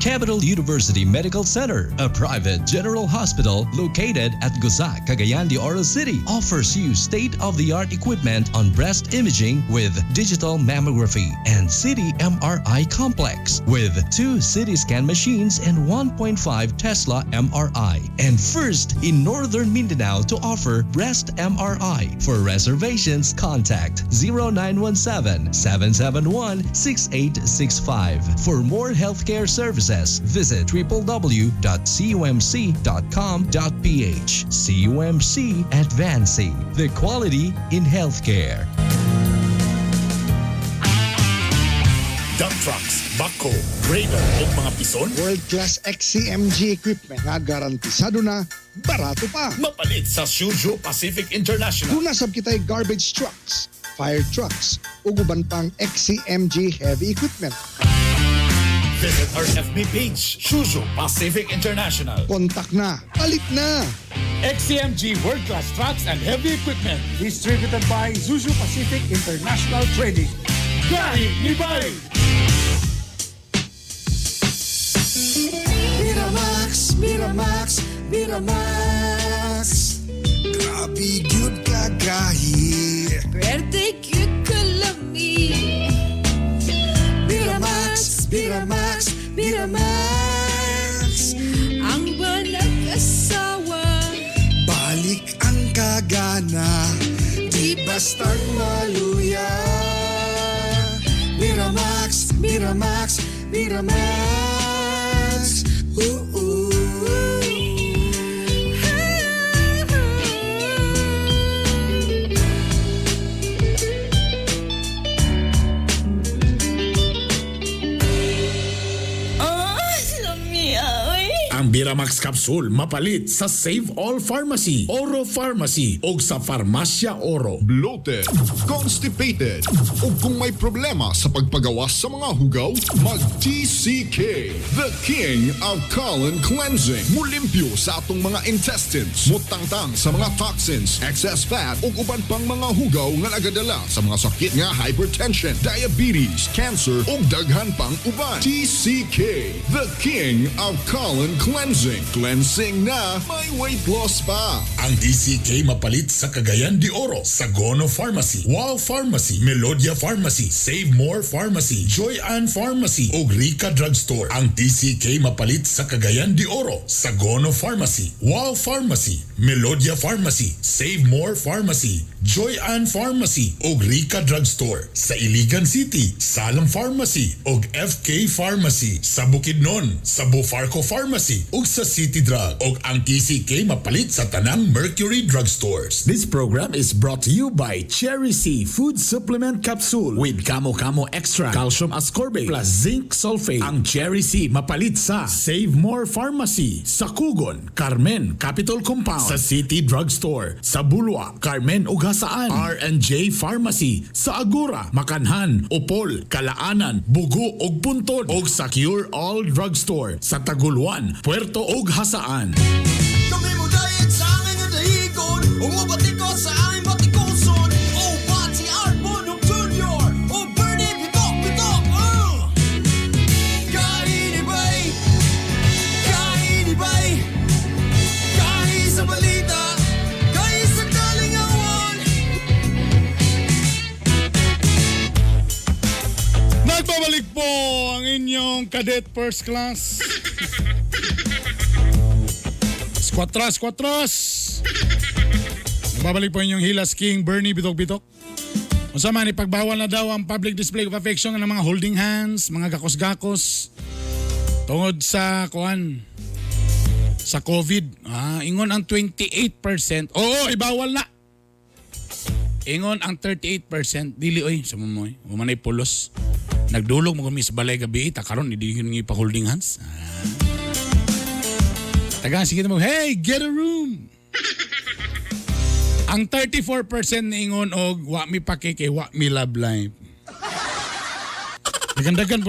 Capital University Medical Center, a private general hospital located at Gusac, Cagayan de Oro City, offers you state-of-the-art equipment on breast imaging with digital mammography and CT MRI complex with 2 CT scan machines and 1.5 Tesla MRI, and first in Northern Mindanao to offer breast MRI. For reservations, contact 0917-771-6865. For more healthcare services, visit www.cumc.com.ph. CUMC Advancing the Quality in Healthcare. Dump trucks, backhoe, grader o mga pison, World-class XCMG equipment nga garantisado na, barato pa. mapalit sa Shoujo Pacific International. Kung nasab kita'y garbage trucks, fire trucks, ug uban pang XCMG heavy equipment. Visit our FB page, Shoujo Pacific International. Kontak na, palit na. XCMG World Class Trucks and Heavy Equipment. Distributed by Zuzu Pacific International Trading. Gahi ni Bay! Miramax, Miramax, Miramax. Grabe gyud ka gahi. Birthday cute kalami. Miramax, Miramax, Miramax. Ang balag asawa. Balik ang kagana, di bastard maluya. Miramax, Miramax, Miramax. Ooh. Ang Biramax Capsule mapalit sa Save All Pharmacy, Oro Pharmacy o sa Farmasya Oro. Bloated, constipated, o kung may problema sa pagpagawas sa mga hugaw, mag-TCK, the King of Colon Cleansing. Mulimpyo sa atong mga intestines, mutangtang sa mga toxins, excess fat, o uban pang mga hugaw nga nagadala sa mga sakit nga hypertension, diabetes, cancer, o daghan pang uban. TCK, the King of Colon Cleansing. Cleansing na may weight loss pa. Ang TCK mapalit sa Cagayan de Oro, Sagono Pharmacy, Wow Pharmacy, Melodia Pharmacy, Save More Pharmacy, Joy Ann Pharmacy o Rica Drugstore. Ang TCK mapalit sa Cagayan de Oro, Sagono Pharmacy, Wow Pharmacy, Melodia Pharmacy, Save More Pharmacy, Joy Ann Pharmacy o Rica Drugstore. Sa Iligan City, Salam Pharmacy o FK Pharmacy. Sa Bukidnon, sa Bufarco Pharmacy o sa City Drug. O ang TCK mapalit sa tanang Mercury Drugstores. This program is brought to you by Cherry C Food Supplement Capsule with Kamo Kamo Extra, Calcium Ascorbate plus Zinc Sulfate. Ang Cherry C mapalit sa Save More Pharmacy, sa Kugon, Carmen Capital Compound, sa City Drugstore, sa Bulwa, Carmen Ugasaan, R&J Pharmacy, sa Agora, Makanhan, Upol, Kalaanan, Bugo ug Puntod, ug sa Cure All Drugstore, sa Taguluan, Puerto ug Hasaan. Kami mo dahil sa aming nadahigon, umabati ko sa aming batikuson. O Bati Arbon Jr. O Bernie Bitok, Kain iba'y, kain iba'y, kain sa balita, kain sa kalingawan. Nagbabalik po ang inyong Cadet First Class. Squatras. Nagbabalik po inyong Hilas King Bernie Bitok. Kung saan man, ipagbawal na daw ang public display of affection ng mga holding hands, mga gakos-gakos tungod sa sa COVID. Ingon ang 28%. Oo, ibawal na. Ingon ang 38%. Dili oy, sa mo manay pulos. Nagdulog mo kami sa balay gabi, takaron hindi ngi pa holding hands. Tagaan sige mo, hey, get a room. Ang 34% niingon og wa mi pakike, wa mi love life. Dagandagan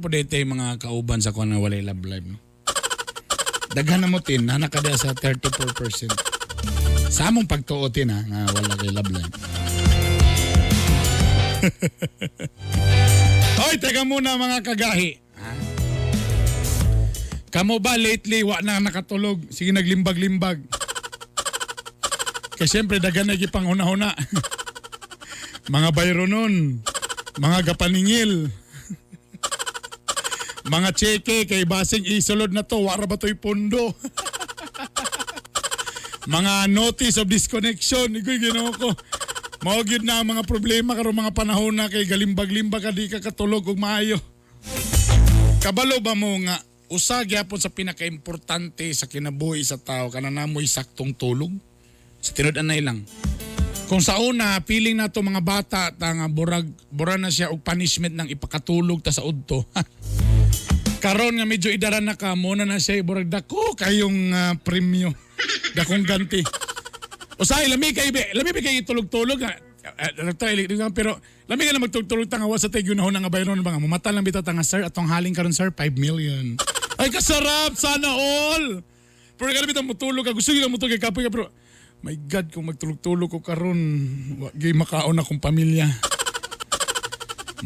po dete mga kauban sa kuan nga walay love life. No? Daghan na mo tin, na nakada sa 34%. Sa among pagtuotin ha, nga wala kay love life. Hoy, teka muna mga kagahi. Ha? Kamo ba lately wa na nakatulog? Sige naglimbag-limbag. Kasi siyempre dagan na gipang huna-huna. Mga bayro nun, mga gapaningil. Mga cheke kay basing isulod na to, wara ba to'y pundo? Mga notice of disconnection, iko'y ginawa ko. Mao gyud na ang mga problema karon mga panahon na kay galimbag-limbag ka di ka katulog og maayo. Kabalo ba mo nga usa gyapon sa pinakaimportante sa kinabuhi sa tao kana namoy saktong tulog? Sa tinud-anay lang. Kung sa una feeling nato mga bata ta nga burag na siya og punishment ng ipakatulog ta sa udto. Karon nga medyo idaran na ka mo na siya burag dako kayong premyo. Dakong ganti. Usay lami kay tulog-tulog nga. Pero lami ka na magtulog ta nga wa sa tay gunahon nga bayron ba nga mamata lang bitaw ta nga sir atong haling karon sir 5 million. Ay kasarap sana all. Pero kada bitaw mutulog ka gusto gyud mutulog kay kapoy ka pero my God kung magtulog-tulog ko karon wa gyud makaon akong pamilya.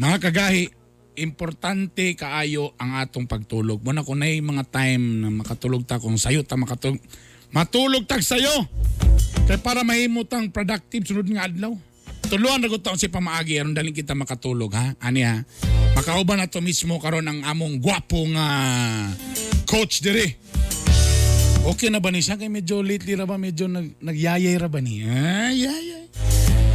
Mga kagahi, importante kaayo ang atong pagtulog. Muna kung nay mga time na makatulog ta kung sayo ta makatulog. Matulog tag sayo. Kaya para mahimutang productive sunod nga adlaw. Tuluan na taon si pamaagi aron daling kita makatulog ha. Ani ha. Makauban na to mismo karon ang among gwapong coach dire. Okay na ba ni siya? Kaya medyo lately ra ba? Medyo nagyayay ra ba ni? Ay.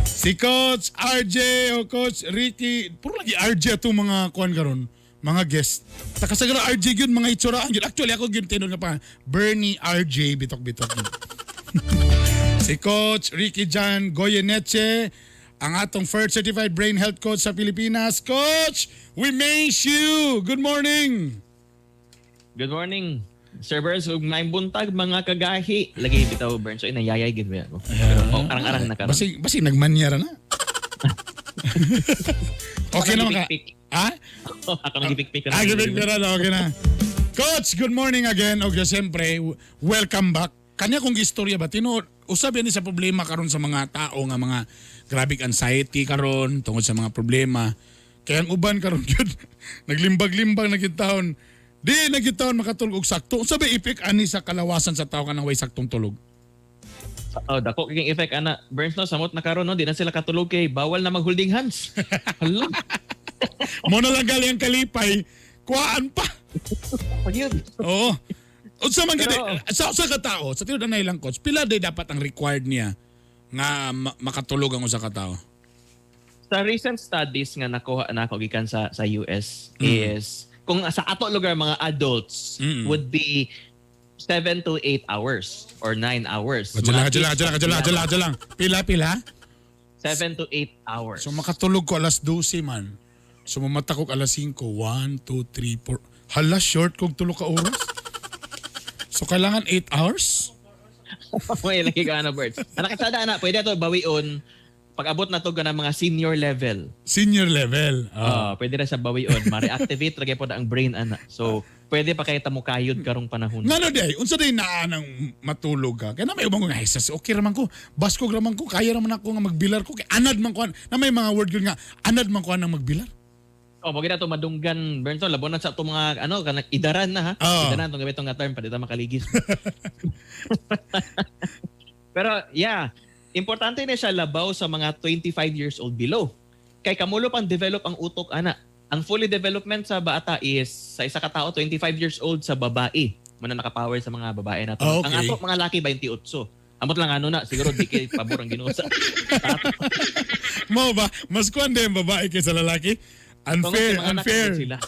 Si Coach RJ o Coach Ricky. Puro lagi RJ itong mga kuhan karon. Mga guest. Takasagara RJ yun, mga itsuraan yun. Actually ako yun tinod na pa. Bernie RJ, bitok-bitok yun. Si Coach Ricky Jan Goyeneche, ang atong first certified brain health coach sa Pilipinas. Coach, we miss you. Good morning. Good morning. Sir Burns, ug may buntag mga kagahi. Lagi bitaw Burns, so inayayay gid ba ako. Pero arang-arang na karon. Basi nagmanyara na. Okay naman ka. Ha? Ako nagipik-pik na. Nagipik-pik na, okay na. Coach, good morning again. O siyempre, welcome back. Kanya kong istorya ba? Usab yan sa problema karon sa mga tao nga mga grabing anxiety karon tungod sa mga problema. Kaya ang uban karon yun, naglimbag-limbag na kitahon. Di nagitahon makatulog og sakto. Sabi ipik ani sa kalawasan sa tao kanang way saktong tulog. Oh, dako kay effect ana Burns no samot na karon no di na sila katulog kay bawal na mag-holding hands. Hala. Mo na lang galing ang kalipay, kuhaan pa. Pagyon. Oo. Unsa man gid sa ka tao, sa tinud na ilang coach, pila day dapat ang required niya nga makatulog ang usa ka tao? Sa recent studies nga nakuha nako gikan sa US is kung sa ato lugar mga adults would be 7 to 8 hours or 9 hours. Kadya lang. Pila? 7 to 8 hours. So makatulog ko alas 12 man. So mamata ko alas 5. 1, 2, 3, 4. Hala, short kong tulog ka oras. So kailangan 8 hours? Okay, lagi ka na, Bert. Nakasada na, pwede ito bawion pag abot na to ng mga senior level. Senior level? Pwede na sa bawion. Ma-reactivate lagi po na ang brain, ana. So, pwede pa kayo tamukayod karong panahon. Ngano day, unsa day naan ang matulog ka? Kaya na may ubang ko nga, okay raman ko, baskog raman ko, kaya raman ako nga magbilar ko, kaya anad man ko, na may mga word yun nga, anad man ko nang magbilar. Pwede na ito madunggan, Bernson, labo na sa ito mga, idaran na ha? Idaran, itong gabi itong term, pwede ito makaligis. Pero, yeah, importante na siya labaw sa mga 25 years old below. Kay kamulo pang develop ang utok, ana. Ang fully development sa bata is sa isa ka tao 25 years old sa babae. Muna nakapower sa mga babae na to. Okay. Ang ato mga laki 28. Amot lang siguro di kay pabor ang Ginoo sa. Mo ba? Mas kuan din babae kaysa lalaki? Unfair. Sila.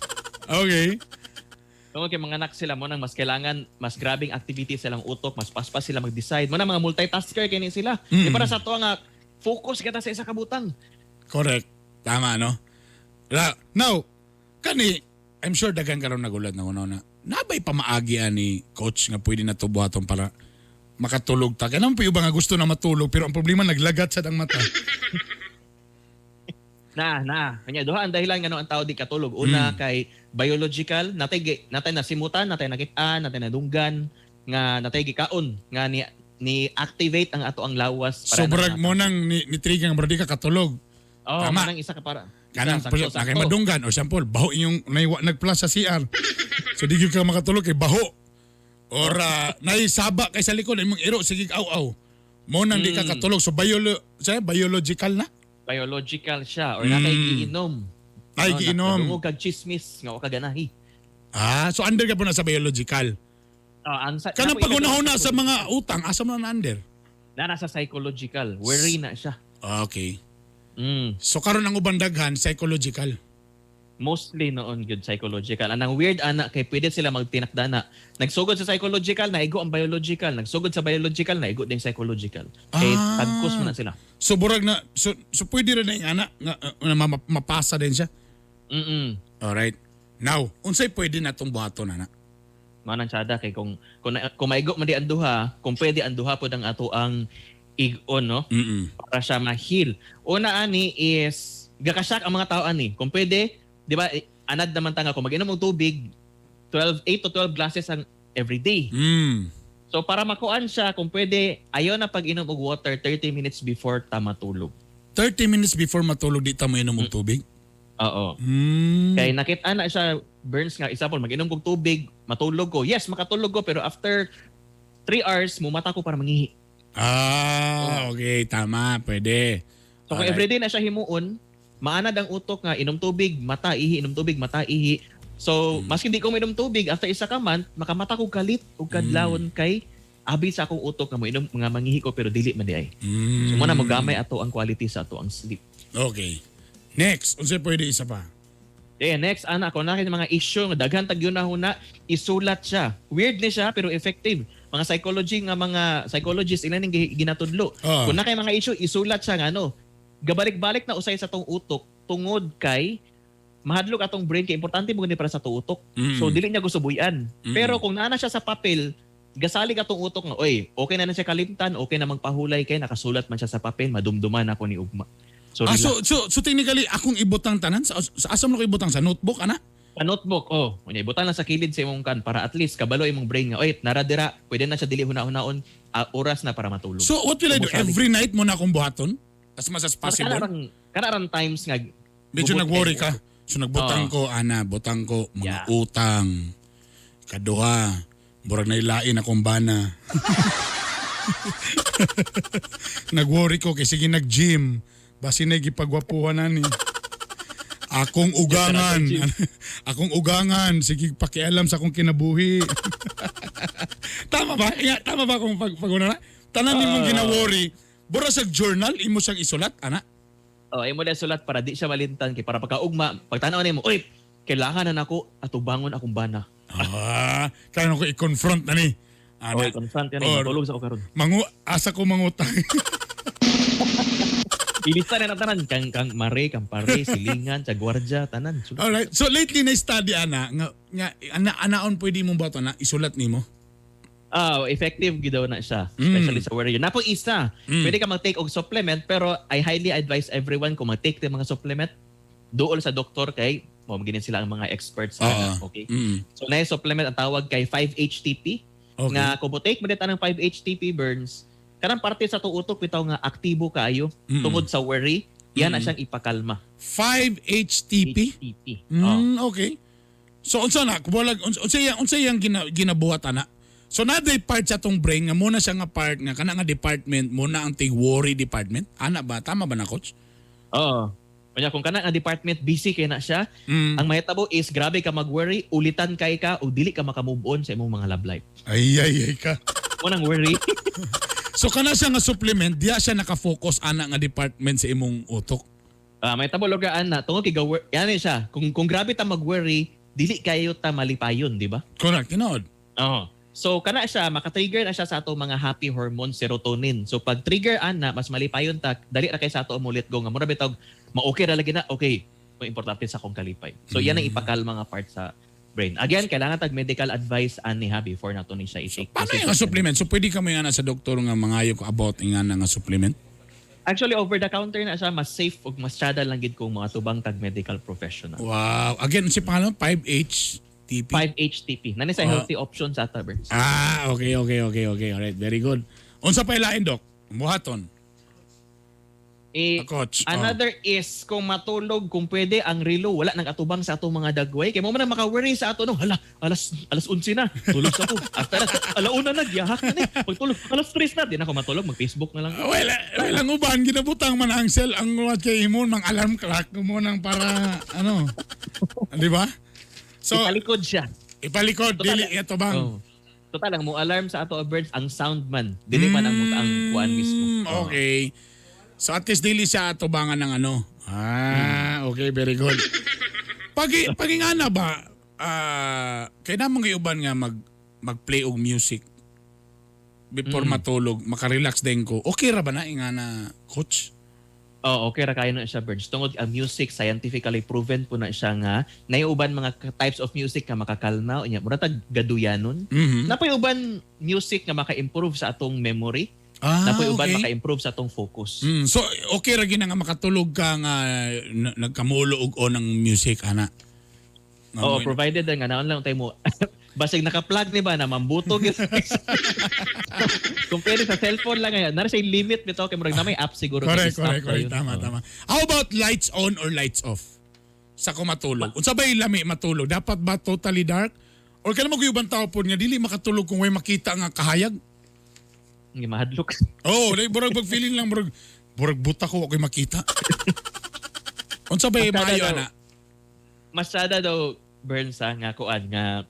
Okay. Tungod kay mga anak sila mo nang mas kailangan mas grabing activities silang utok, mas paspas sila mag-decide. Mo na mga multitasker kini sila. Di para sa to nga focus kita sa isa ka butang. Correct. Tama no? Now, kani I'm sure daghan karon nagulat na kuno na. Nabay pa maagi ani coach nga pwede na to buhaton para makatulog ta. Kaya naman po yung nga gusto na matulog pero ang problema naglagat sa dang mata. Kanya duha ang dahilan nga ang tao di katulog. Una kay biological, natay nasimutan, natay nakitaan, natay nadunggan nga natay gikaon nga ni activate ang ato ang lawas para Sobrang mo nang ni trigger nga bradi ka katulog. Tama. Manang isa ka para. Kanang Sakto, na kay sakto. madunggan o sample baho inyong nag-plus sa CR. So di gyud ka makatulog kay baho. Or naisaba kay sa likod imong iro sige aw-aw. Mo nang di ka katulog so biological na. Biological siya or natay giinom. Ay giinom. Nadungog kag chismis nga wa ka ganahi. So under ka po na sa biological. Kanang pag-unahuna sa mga utang asa mo na under? Na nasa psychological, worry na siya. Okay. So karon ang ubang daghan psychological. Mostly noon good psychological. Anang weird anak kay pwede sila magtinakda na nagsugod sa psychological, naigo ang biological. Nagsugod sa biological, naigo din psychological. Kay tagkos mo na sila. So burag na so pwede rin na yung anak nga mapasa din siya. Alright. Now, unsay pwede na tong buhaton anak? Manang tsada kay kung maigo man di ang duha, kung pwede ang duha pod ang ato ang igon no para siya ma-heal. Una ani is gakasak ang mga tao ani. Kung pwede, di ba, anad naman tanga kung mag-inom og tubig, 8 to 12 glasses ang everyday. So para makuan siya, kung pwede, ayaw na pag-inom og water 30 minutes before ta matulog. 30 minutes before matulog di ta mo inom og tubig? Oo. Kaya nakita na siya, Burns nga, example, mag-inom kong tubig, matulog ko. Yes, makatulog ko, pero after 3 hours, mumata ko para mangihi. Okay, tama, pwede. So kung everyday na siya himuon, maanad ang utok nga inom tubig, mata ihi, inom tubig, mata ihi. So maski hindi ko mainom tubig after isa ka month, makamata ko kalit ug kadlawon kay abi sa akong utok nga moinom mga mangihi ko pero dili man di ay. So mo na magamay ato ang quality sa ato ang sleep. Okay. Next, unsay pwede isa pa? Next ana ko na kay mga issue nga daghan tag yun na huna, isulat siya. Weird ni siya pero effective. Mga psychologists ina ning ginatudlo. Kung na kay mga issue isulat siya nga gabalik-balik na usay sa tong utok tungod kay mahadlok atong brain kay importante mo gani para sa tong utok. So dili niya gusto buyan. Pero kung naana siya sa papel, gasalig atong utok nga, okay na siya kalimtan, okay na magpahulay kay nakasulat man siya sa papel, madumduman ako ni ugma. So technically akong ibutang tanan sa asam na ko ibutang sa notebook ana? Sa notebook, unya ibutang lang sa kilid sa imong kan para at least kabalo imong brain nga, naradira, pwede na siya dili huna-hunaon, oras na para matulog. So what will I do? Every night mo na akong buhaton? As much as possible? Kanarang times nga medyo nag-worry ka. So nagbutang ko, butang ko mga utang. Kaduha, murag nailain akong bana. Nag-worry ko kay sige nag-gym. Basi na gipagwapuhan ani. Akong ugangan. Sige pakialam sa akong kinabuhi. Tama ba? Tama ba kung pag-una na? Tanan nimong gina-worry. Bura sa journal, imo siyang isulat, ana? Imo na sulat para di siya malintan kay para pagkaugma, pagtanaw nimo, kailangan na nako atubangon akong bana. Kaya ko i-confront na ni. I-confront yan, matulog sa ko karon. Asa ko mangutang. Ilista na tanan kang mare, kang pare, silingan, sa gwardiya, tanan. Alright. So lately na study ana nga anaon pwede mo ba to na isulat nimo? Effective gidaw na siya, especially sa warrior. Napo isa, pwede ka mag-take og supplement pero I highly advise everyone kung mag-take ng mga supplement, dool sa doktor kay maginin sila ang mga experts okay? So na supplement ang tawag kay 5-HTP. Nga kung take mo dito ng 5-HTP Burns, kanang parte sa tuong utok bitaw nga aktibo kaayo tungod sa worry, yan na siyang ipakalma. 5-HTP? Okay. So unsa na kubulag unsa yang ginabuhat ana? So naday part sa tong brain nga muna siya nga part nga kana nga department muna ang worry department. Ana ba tama ba na coach? Oo. Kanya kung kana nga department busy kay na siya, ang mahitabo is grabe ka mag-worry, ulitan kay ka o dili ka maka-move on sa imong mga love life. Ay ka. Unang worry. So kana siya nga supplement, diya siya naka-focus ana nga department sa imong utok. Mahitabo loga ana tungod kay yan siya. Kung grabe ta mag-worry, dili kayo ta malipayon, di ba? Correct, tinood. So kana siya maka-trigger na siya sa ato mga happy hormone serotonin. So pag trigger ana mas malipayon ta dali ra kay sa ato mo let go nga mura bitog ma-okay ra lagi na okay. Mo importante sa akong kalipay. So yan ang ipakal mga part sa brain. Again kailangan tag medical advice ani before nato ni siya i-take. Paano yung supplement? So pwede ka may ana sa doktor nga mangayo ko about nga nga supplement? Actually, over-the-counter na siya, mas safe ug mas tsada lang gid kung mga tubang tag medical professional. Wow. Again, si pangalan 5-HTP. 5-HTP. Nani sa healthy option sa ata, Berns. Okay. Alright, very good. Unsa pa ilain, Doc? Buhaton. Coach. Another is kung matulog kung pwede ang relo wala nang atubang sa atong mga dagway kay mo man maka-worry sa ato no alas 11 na tulog sa to after alauna na giyahak na ni pagtulog alas 3 na di na ako matulog mag-Facebook na lang. Walang uban ginabutang man ang cell ang what kay imon mang alarm clock mo nang para ano. Di ba? So ipalikod siya. Ipalikod dili atubang. Oh. Total ang mo alarm sa ato birds ang sound man dili man ang ang kuan mismo. Okay. So at least dili siya atubangan ng ano. Okay, very good. Pagingana ba kay namang giuban nga mag-play og music before matulog, makarelax din ko. Okay ra ba na ingana, coach? Okay ra kayo na siya, Burns. Tungod ang music scientifically proven po na siya nga naiuban mga types of music nga makakalma unya mura tag gaduyanon. Napay uban music nga maka-improve sa atong memory. Napoy uban maka-improve sa atong focus. So okay ra gina nga makatulog ka nga nagkamulo og on ng music ana. Oo, provided nga naon lang tayo mo. Basig naka-plug ni ba na mambutog yun. Compare sa cellphone lang ngayon. Nara say limit bitaw kay murag na may app siguro. Correct. Tama. How about lights on or lights off? Sa ko matulog. Unsa ba lami matulog? Dapat ba totally dark? Or kailan maguyuban tao po nga dili makatulog kung way makita nga kahayag? Nga mahadlok. Burag feeling lang burag buta ko ako'y makita. Unsa ba maayo ana? Masada daw burn sa nga kuan nga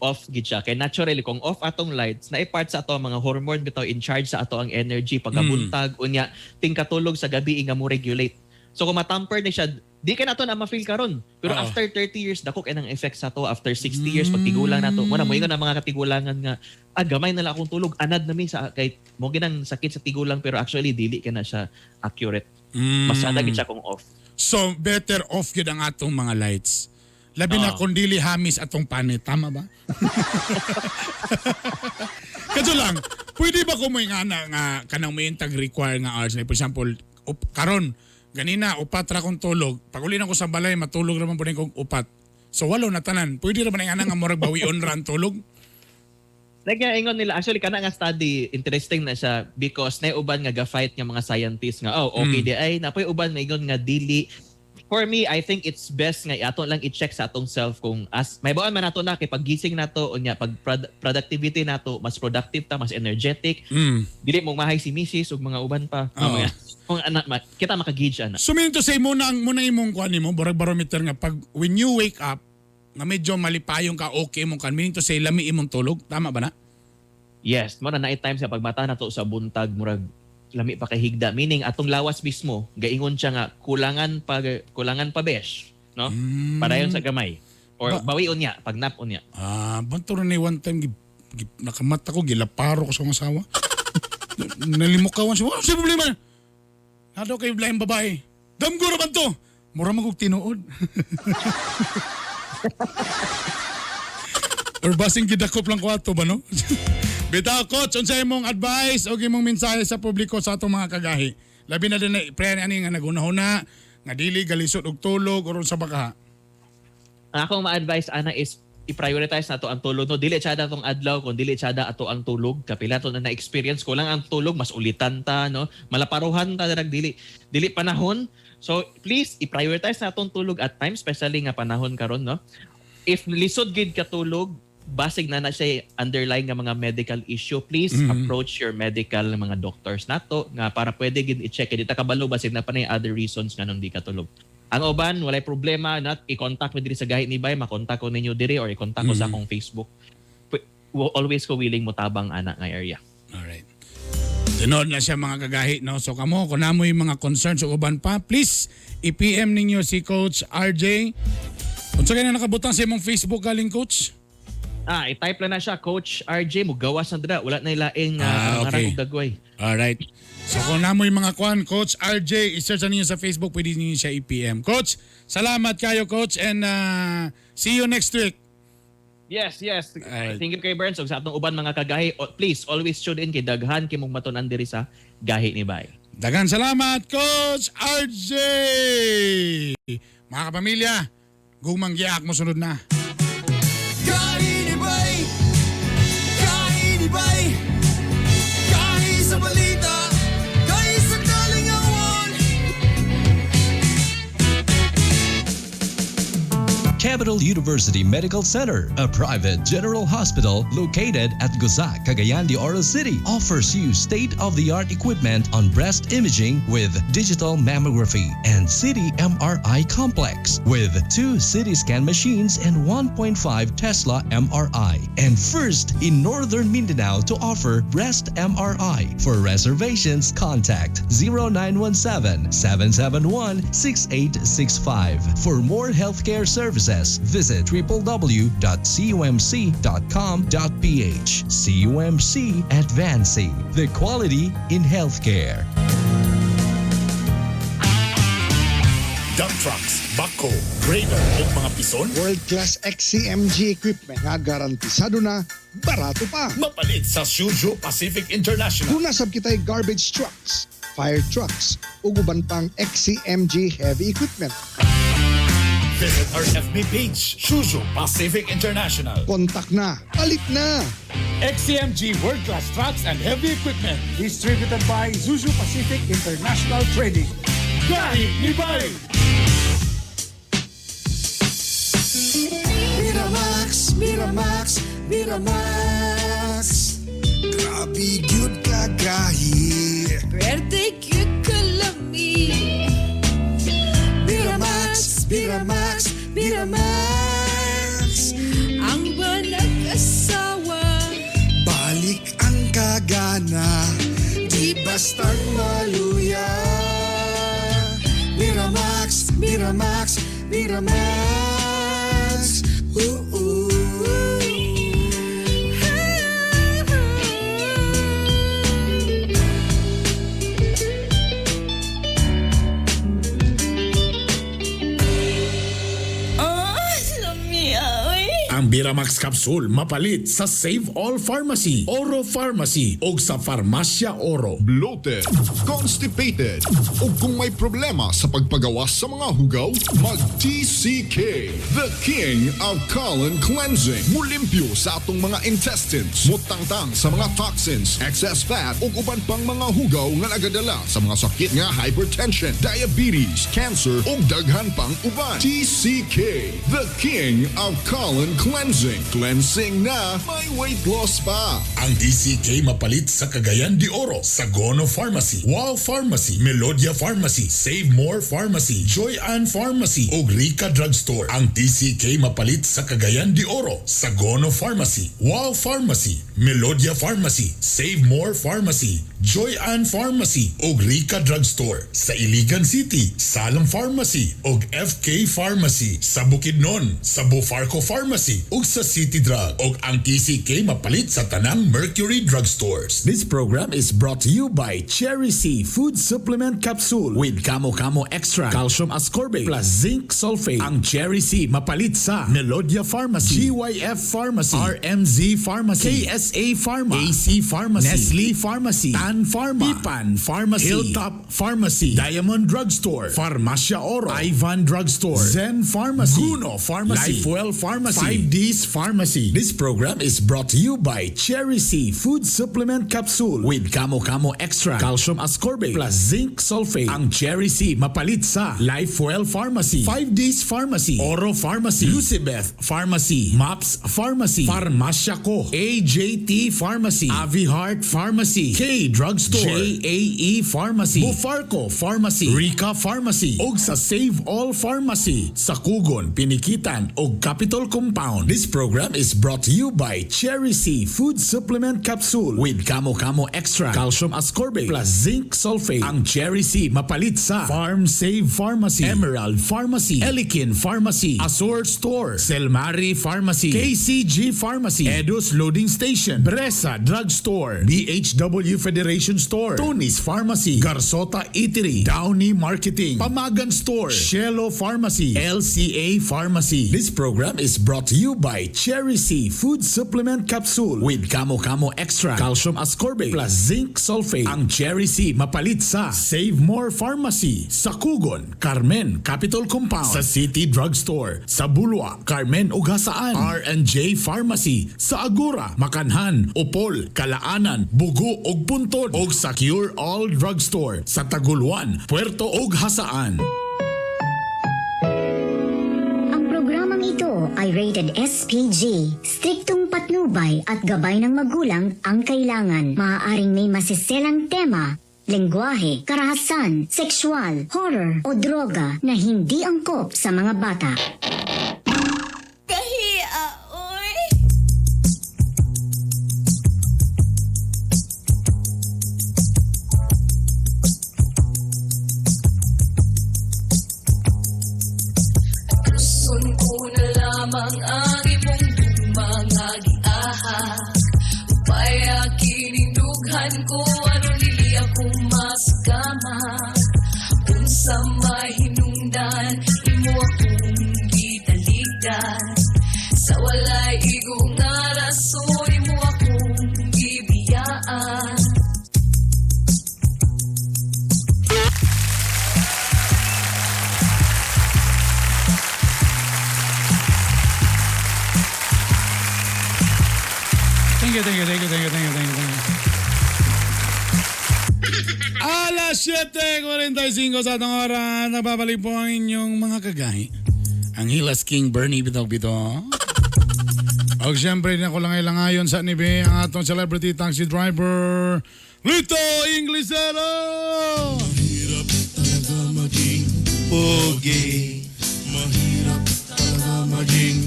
off gid siya. Kay naturally kung off atong lights na part sa ato ang mga hormone bitaw in charge sa ato ang energy pagkabuntag unya tingkatulog sa gabi nga mo regulate. So kung matamper ni siya, di ka nato na ma-feel karon. Pero after 30 years dako kay nang effect sa to after 60 years pag tigulang nato. Mo na moingon ang mga katigulangan nga gamay na lang akong tulog anad na mi sa kay mo ginang sakit sa tigulang pero actually dili ka na siya accurate. Masada gid siya kung off. So better off gyud ang atong mga lights. Labi na kung dili hamis atong panit, tama ba? Kadto lang, pwede ba ko moingana nga kanang may require nga hours like for example, karon ganina upat ra kong tulog. Pag uli na ko sa balay matulog ra man pud kong upat. So walo na tanan. Pwede ra ba nga nga murag bawion ra ang tulog? Ingon nila actually kana nga study interesting na siya because na uban nga ga-fight nga mga scientists nga okay di ay napoy uban na ingon nga dili. For me, I think it's best nga ato lang i-check sa atong self kung as may bawaan man nato na kay paggising nato unya pag productivity nato mas productive ta, mas energetic. Dili mo mahay si Mrs. ug mga uban pa. Kung anak kita maka-gauge ana. So meaning to say muna imong kuan nimo burag barometer nga pag when you wake up nga medyo malipayong ka okay mo kan meaning to say lami imong tulog, tama ba na? Yes, mo na night time sa pagmata nato sa buntag murag lami pa kay higda meaning atong lawas mismo gaingon siya nga kulangan pa besh no padayon sa gamay or bawion niya pag nap unya banto ni one time nakamata ko gilaparo ko sa akong asawa nalimukawan siya sa problema nado kay blind babae damgo ra man to mura magug tinuod or basing gidakop lang ko ato ba no. Bitaw, coach, unsay imong advice o imong mensahe sa publiko sa atong mga kagahi? Labi na din na pre ani nga nagunahuna nga dili galisod og tulog or sa baka. Akong ma-advise ana is i-prioritize nato ang tulog no dili tsada tong adlaw kun dili tsada ato ang tulog kapila to na experience ko lang ang tulog mas ulitan ta no malaparuhan ta dirag dili panahon so please i-prioritize natong tulog at times especially nga panahon karon no if lisod gid ka tulog basig na siya underlying nga mga medical issue, please approach your medical mga doctors nato nga para pwede gid i-check dito kabalo basig na pa na other reasons nga nung di ka tulog. Ang uban walay problema not i-contact mo diri sa gahi ni Bay, makontak ko ninyo diri or i-contact ko sa akong Facebook. Always ko willing mo tabang ana nga area. Alright. Tinod na siya mga kagahi no. So kamo kung namoy mga concerns o uban pa, please i-PM ninyo si Coach RJ. Unsa kay na nakabutang sa imong Facebook galing coach? I-type lang na siya, Coach RJ, mo gawas na dira. Wala na ilaing okay. Dagway. Alright. So kung namoy mga kwan, Coach RJ, i-search na ninyo sa Facebook, pwede ninyo siya i-PM. Coach, salamat kayo, Coach, and see you next week. Yes. Thank you kay Burns. Sa atong uban mga kagahi, please always tune in kay daghan kay mong matunan diri sa gahi ni Bay. Daghang salamat, Coach RJ! Mga kapamilya, gumanggiak mo sunod na. Kainibay! Kainibay! Kain sa balita! Kain sa kalingawan! Capital University Medical Center, a private general hospital located at Guzac, Cagayan de Oro City, offers you state-of-the-art equipment on breast imaging with digital mammography and city MRI complex with 2 CT scan machines and 1.5 Tesla MRI. And first in Northern Mindanao to offer breast MRI. For reservations, contact 0917-771-6865. For more healthcare services, visit www.cumc.com.ph. CUMC Advancing the Quality in Healthcare. Dump trucks, backhoe, grader o mga pison, World-class XCMG equipment nga garantisado na, barato pa. mapalit sa Shoujo Pacific International. Kung nasab kita'y garbage trucks, fire trucks, ug uban pang XCMG heavy equipment. Visit our FB page, Shoujo Pacific International. Kontak na, palit na. XCMG World Class Trucks and Heavy Equipment. Distributed by Zuzu Pacific International Trading. Gahi ni Bay! Miramax, Miramax, Miramax. Grabe gyud ka gahi. Birthday cute kalami. Miramax, Miramax, Miramax. Ang banag asawa. Balik ang kagana, di bastang maluya. Miramax, Miramax, Miramax. Ooh. Ang Biramax Capsule mapalit sa Save All Pharmacy, Oro Pharmacy o sa Farmasya Oro. Bloated, constipated, o kung may problema sa pagpagawas sa mga hugaw, mag-TCK, the King of Colon Cleansing. Mulimpyo sa atong mga intestines, mutangtang sa mga toxins, excess fat, o uban pang mga hugaw nga nagadala sa mga sakit nga hypertension, diabetes, cancer, o daghan pang uban. TCK, the King of Colon Cleansing. Cleansing na, may weight loss pa. Ang TCK mapalit sa Cagayan de Oro, Sagono Pharmacy, Wow Pharmacy, Melodia Pharmacy, Save More Pharmacy, Joy Ann Pharmacy ug Rica Drugstore. Ang TCK mapalit sa Cagayan de Oro, Sagono Pharmacy, Wow Pharmacy, Melodia Pharmacy, Save More Pharmacy, Joy Ann Pharmacy ug Rica Drugstore. Sa Iligan City, Salem Pharmacy ug FK Pharmacy. Sa Bukidnon, sa Bufarco Pharmacy ug sa City Drug. Ug ang TCK mapalit sa tanang Mercury Drugstores. This program is brought to you by Cherry C Food Supplement Capsule with Kamo Kamo Extra, Calcium Ascorbate plus Zinc Sulfate. Ang Cherry C mapalit sa Melodia Pharmacy, GYF Pharmacy, RMZ Pharmacy, KSA Pharma, AC Pharmacy, Nestle Pharmacy, Tan Pharma, Pipan Pharmacy, Hilltop Pharmacy, Diamond Drugstore, Farmasya Oro, Ivan Drugstore, Zen Pharmacy, Guno Pharmacy, Lifewell Pharmacy, 5Ds Pharmacy. This program is brought to you by Cherry C Food Supplement Capsule with Kamo Kamo Extra, Calcium Ascorbate plus Zinc Sulfate. Ang Cherry C mapalit sa Lifewell Pharmacy, 5Ds Pharmacy, Oro Pharmacy, Lucibeth Pharmacy, MAPS Pharmacy, Farmasya Co, AJT Pharmacy, Avi Heart Pharmacy, K Drugstore, JAE Pharmacy, Bufarco Pharmacy, Rica Pharmacy, ug sa Save All Pharmacy sa Kugon, Pinikitan ug Capitol Compound. This program is brought to you by Cherry C Food Supplement Capsule with Kamo Kamo Extra, Calcium Ascorbate plus Zinc Sulfate. Ang Cherry C mapalit sa Farm Save Pharmacy, Emerald Pharmacy, Elikin Pharmacy, Azor Store, Selmari Pharmacy, KCG Pharmacy, Edos Loading Station, Station, Bresa Drugstore, BHW Federation Store, Tony's Pharmacy, Garsota Eatery, Downey Marketing, Pamagan Store, Shelo Pharmacy, LCA Pharmacy. This program is brought to you by Cherry C Food Supplement Capsule with Kamo Kamo Extra, Calcium Ascorbate plus Zinc Sulfate. Ang Cherry C mapalit sa Save More Pharmacy, sa Kugon, Carmen Capital Compound, sa City Drugstore, sa Bulwa, Carmen Ugasaan, R&J Pharmacy, sa Agora, Makanhan, Upol, Kalaanan, Bugo ug Puntod, ug sa Cure All Drugstore, sa Taguluan, Puerto ug Hasaan. Ang programang ito ay rated SPG. Striktong patnubay at gabay ng magulang ang kailangan. Maaaring may masiselang tema, lengguwahe, karahasan, sexual, horror o droga na hindi angkop sa mga bata. Gusto ko na lamang ang imong mga giaha. Upaya kinindughan ko ano nili akong mas gama. Unsa mahinungdan imo akong gitaligdan. Sa walay igo nga rason imo akong gibiyaan. Thank you. Alas 7:45 sa atong oras, nagbabalik po ang inyong mga kagahi. Ang Hilas King Bernie Bitaw-Bito. O siyempre, nakulangayon sa nibi ang atong celebrity taxi driver, Lito Inglesero! Mahirap talaga maging pogi. Mahirap talaga maging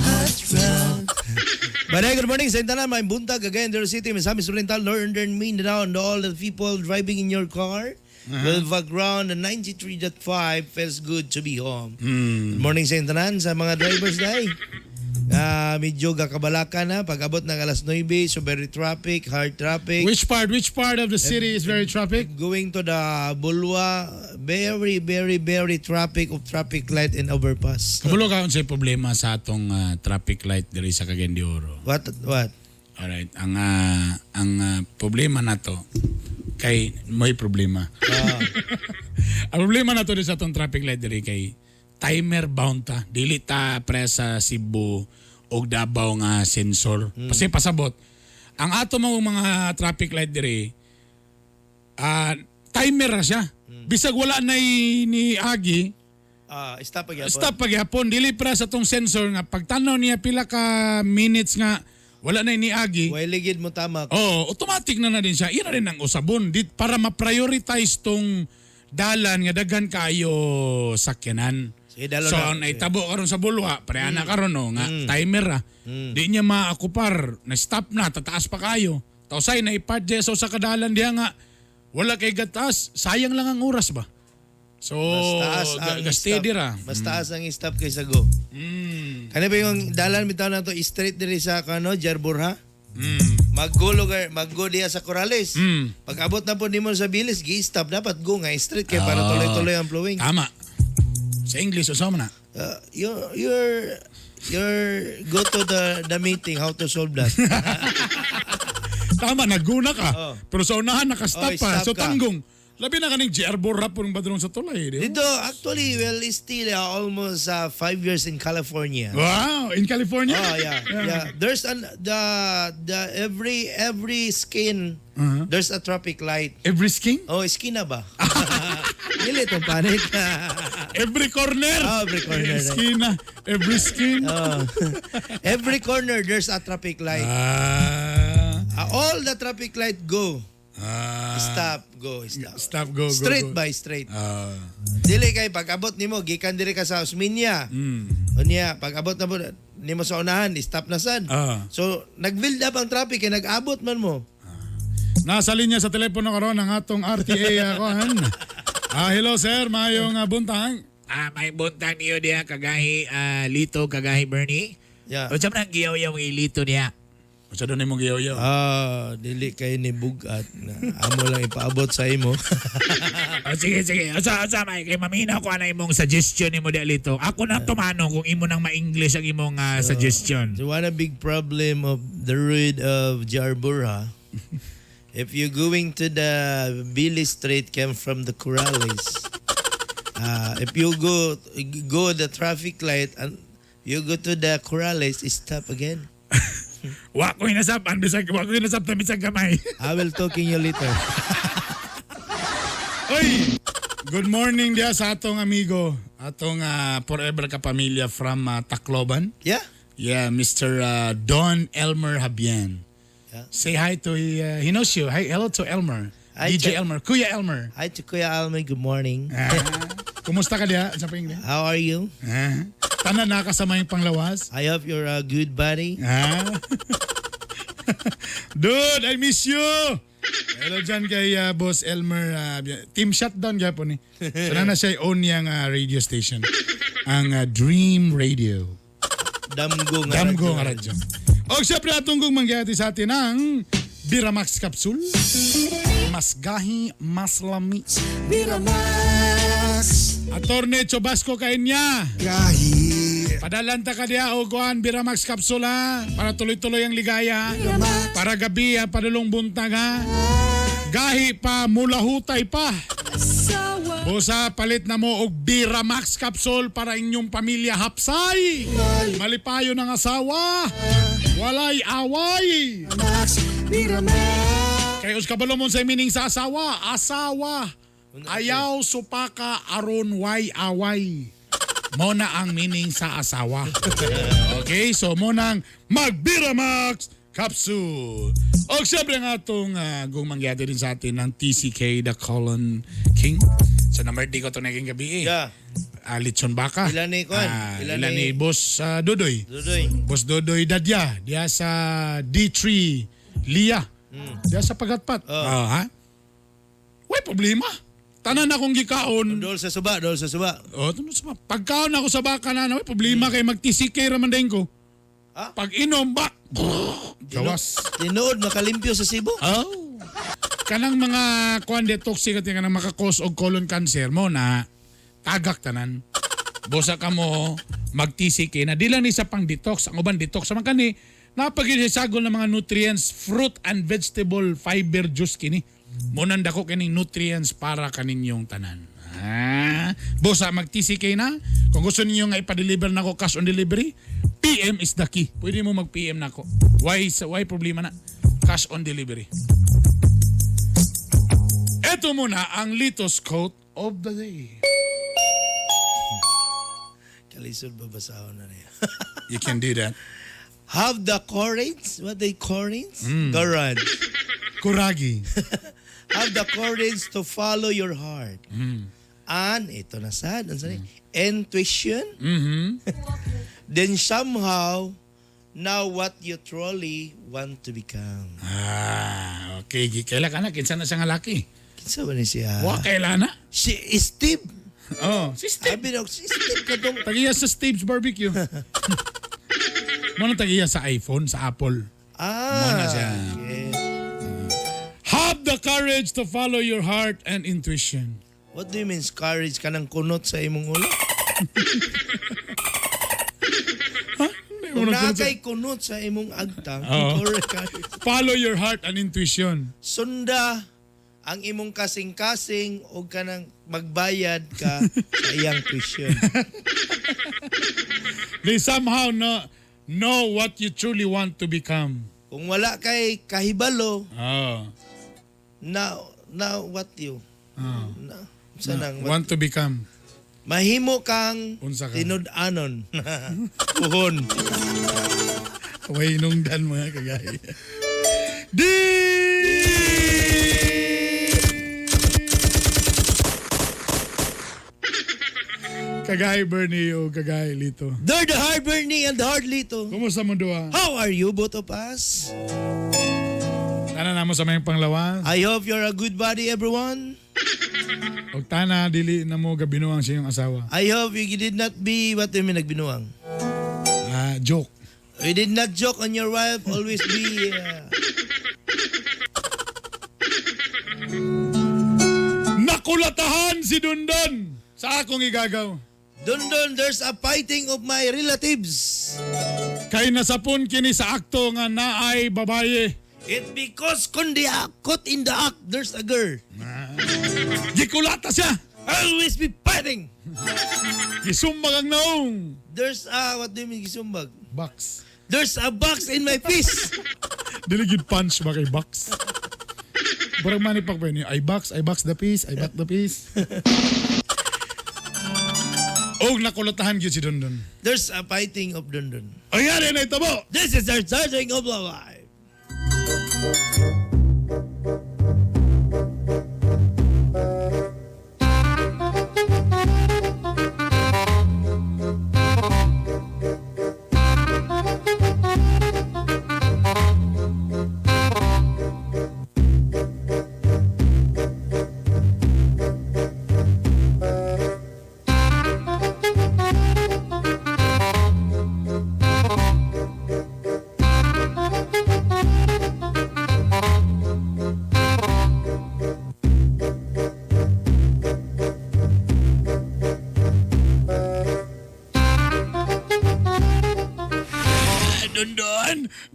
hot rod. Baday, good morning sa Intanan, may buntag, Cagayan de Oro City, Misamis Oriental, Northern Mindanao, and all the people driving in your car. With background, 93.5 feels good to be home. Good morning sa Intanan, sa mga drivers dahil. Medyo gakabalakan na, pag-abot ng alas 9, so very traffic, hard traffic. Which part of the city is very traffic? Going to the Bulwa, very traffic of traffic light and overpass. Kabulo ka kung sa problema sa atong traffic light diri sa Cagayan de Oro. What? Alright, ang problema na to kay may problema. Ang problema na to sa atong traffic light diri kay timer bound ta. Dili ta pre sa Cebu og Davao nga sensor. Kasi pasabot. Ang ato mga traffic light diri timer ra siya. Bisag wala na ni Agi, stop pagyapon. Dili pra sa tong sensor nga pagtanaw niya pila ka minutes nga wala na ni Agi. Way ligid mo tama. Automatic na din siya. Ina rin ang usabon para ma-prioritize tong dalan nga daghan kayo sakyanan. So, naitabo karon sa Bulwa, preana karon no nga timer ra. Di niya maakupar, na stop na, tataas pa kayo. Tausay na ipart so sa kadalan diha nga wala kay gatas, sayang lang ang oras ba. So, steady ra. Mas taas ang stop kaysa go. Kani ba yung dalan bitaw na to straight diri sa Jerburha? Mag-go diya sa Corrales. Pag abot na po nimo sa Bilis, gi-stop dapat go nga straight kay para tuloy-tuloy ang flowing. Tama. Sa English usama na. You're go to the meeting how to solve that. Tama, naguna ka. Pero sa unahan nakastop pa. So tanggong. Labi na kaning GR Borra po ng badrong sa tulay. Dito, actually, still almost 5 years in California. Wow, in California? Oh, yeah. There's every skin, there's a traffic light. Every skin? Oh, skin na ba? Dili itong panik. Every corner? Every corner. Skin na. Every skin? Every corner, there's a traffic light. All the traffic light go. Stop, go. Straight by straight. Dili kay pag-abot nimo gikan diri ka sa Osminia. Unya pag-abot na mo nimo sa unahan, stop na sad. So nag-build up ang traffic kay nag-abot man mo. Nasa linya sa telepono karon ang atong RTA kuan. Hello sir, mayong buntang. May buntang niyo diya kagahi Lito kagahi Bernie. Yeah. Unsa man ang giyaw-yaw Lito niya? Sa doon imong giyaw-yaw. Dili kay ni bugat na amo lang ipaabot sa imo. Sige. Asa may kay mamina ko ana imong suggestion nimo di alito. Ako na tumano kung imo nang ma-English ang imong suggestion. So one a big problem of the road of Jarbura. If you're going to the Billy Street, come from the Corrales. If you go the traffic light and you go to the Corrales, stop again. Wa ko inasapan bisag bisag kamay. I will talking you later. Oy! Good morning dia sa atong amigo, atong forever kapamilya from Tacloban. Yeah? Yeah, Mr. Don Elmer Habian. Yeah. Say hi to he knows you. Hi, hello to Elmer. Hi, DJ Elmer, Kuya Elmer. Hi to Kuya Elmer, good morning. Kumusta ka dia sa Panginoon? How are you? Tanan na kasama yung panglawas. I hope you're a good buddy. Dude, I miss you. Hello dyan kay Boss Elmer. Team shutdown gyapon eh. So na siya own yung radio station. Ang Dream Radio. Damgo nga radyo. O siyempre atong kong mangyati sa atin ang Biramax Capsule. Mas gahi, mas lami. Biramax. Attorney Chobasco kanya. Gahi. Padalanta ka diya o kuhan Biramax Capsule ha. Para tuloy-tuloy ang ligaya. Para gabi ha, padulong buntag ha. Gahi pa, mula hutay pa. Busa, palit na mo og Biramax Capsule para inyong pamilya hapsay. Malipayo ng asawa. Walay away. Kayos kabalo mo sa meaning sa asawa. Asawa. Ayaw supaka aron way away. Mo na ang meaning sa asawa. Okay, so mo nang mag-Biramax Capsule. O siyempre nga itong gumangyati din sa atin ng TCK, the Colon King. So na-birthday ko ito naging gabi eh. Yeah. Litson Baka. Ilan ni Kwan? Ilan ni Boss Dodoy. Boss Dodoy Dadya. Diya sa D3 Lia. Diya sa Pagatpat. Ha? Way problema. Tanan akong gikaon. Dol sa suba. Oh, tunod sa suba. Pagkaon ako sa baka na, way problema kay mag-TCK raman din ko. Pag inom ba? Gawas. Tinuod makalimpyo sa Cebu. Oh. Kanang mga kuan detoxic at kanang makakos og colon cancer mo na tagak tanan. Bosa ka mo mag-TCK na di lang ni sa pang detox, ang uban detox man kani napaghisagol ng mga nutrients, fruit and vegetable fiber juice kini. Munan dako kining nutrients para kaninyong tanan. Bosa mag-TCK na. Kung gusto niyo nga ipa-deliver nako cash on delivery, PM is the key. Pwede mo mag-PM nako. Why problema na? Cash on delivery. Ito muna ang Litos quote of the day. Kalisod babasahon na niya. You can do that. Have the courage. What they courage? Courage. Kuragi. Have the courage to follow your heart. And ito na sad. Intuition. Then somehow know what you truly want to become. Okay. Kaila ka na. Kinsa na siya nga laki? Kinsa ba ni siya? Wa kaila na? Si Steve. Oh, si Steve. Sabi na, si Steve ka dong. Tagiya sa Steve's Barbecue. Muna tagiya sa iPhone, sa Apple. Muna siya. Okay. Have the courage to follow your heart and intuition. What do you mean courage? Kanang kunot sa imong ulo? Kung nakay kunot sa imong agtang, follow your heart and intuition. Sunda ang imong kasing-kasing o kanang magbayad ka sa iyang tuition. They somehow know what you truly want to become. Kung wala kay kahibalo, now what you? Want to become. Mahimo kang Unsa ka? tinud-anon. Puhon. Way nungdan mga kagaya. Kagay Bernie o kagay Lito. They're the hard Bernie and the hard Lito. Kumusta mo duwa? How are you, both of us? Tana na mo sa mayang panglawas. I hope you're a good buddy, everyone. O tana, dili na mo gabinuang sa iyong asawa. I hope you did not be, what do you mean nagbinuang? Joke. We did not joke on your wife. Always be... Nakulatahan si Dundon sa akong igagaw. Dondon, there's a fighting of my relatives. Kay nasapon kini sa akto nga naay babaye. It because kundi caught in the act, there's a girl. Gikulata siya. Always be fighting. Gisumbag ang naong. There's what do you mean gisumbag? Box. There's a box in my fist. Diligid punch ba kay box? Barang mani pag ba niya, I box the piece, I back the piece. Og nakulatahan gyud si Dondon. There's a fighting of Dondon. Ayan na ito mo. This is our starting of life.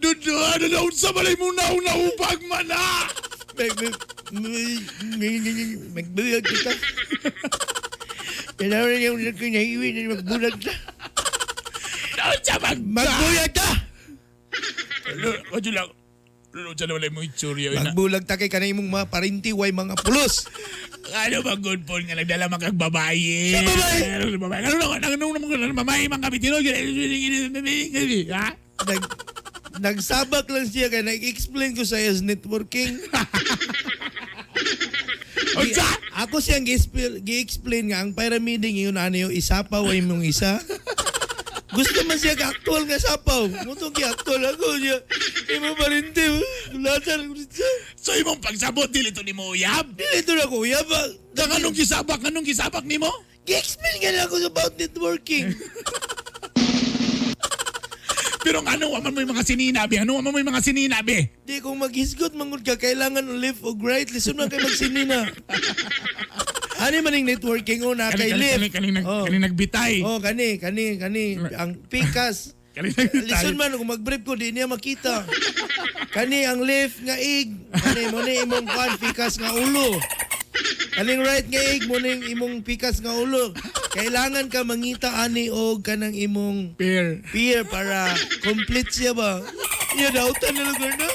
Dundon, ano sa balay mo na upag mana? Magbuyag kita. Kailangan niya yung kinaiwi na magbulag ka. Doon sa Magbuyag ka! Ano lang? Doon sa balay mo itsuri. Magbulag ta kay kanay mong mga parintiway mga pulos. Ano ba good po nga nagdala mga babae? Sa babae? Ano mamae mga kapitino? Ha? Nagsabak lang siya kaya nag-explain ko sa yes networking. Ako siyang gi-explain nga ang pyramiding yun ano yung isapaw ay mong isa. Gusto man siya ka-actual nga sapaw. Mutong ki-actual ako siya. Imo parinti. Latar ko siya. So imong pagsabot dilito ni mo uyab? Dilito na ko uyab. Anong gisabak ni mo? Gi-explain nga lang ako about networking. Pero ano man mo yung mga sininabi? Di kung maghisgot mangod ka, kailangan left o right. Listen man kayo magsinina. Ano man yung networking o na kay left? Kani nagbitay. Oh, kani. Ang pikas. Listen man, kung mag-brief ko, di niya makita. Kani ang left nga ig. Kani mo ni imong kan, pikas nga ulo. Kaning right nga ig, mo ni imong pikas nga ulo. Kailangan ka mangita ani og kanang imong Peer para complete siya ba? Iya dautan na lugar na.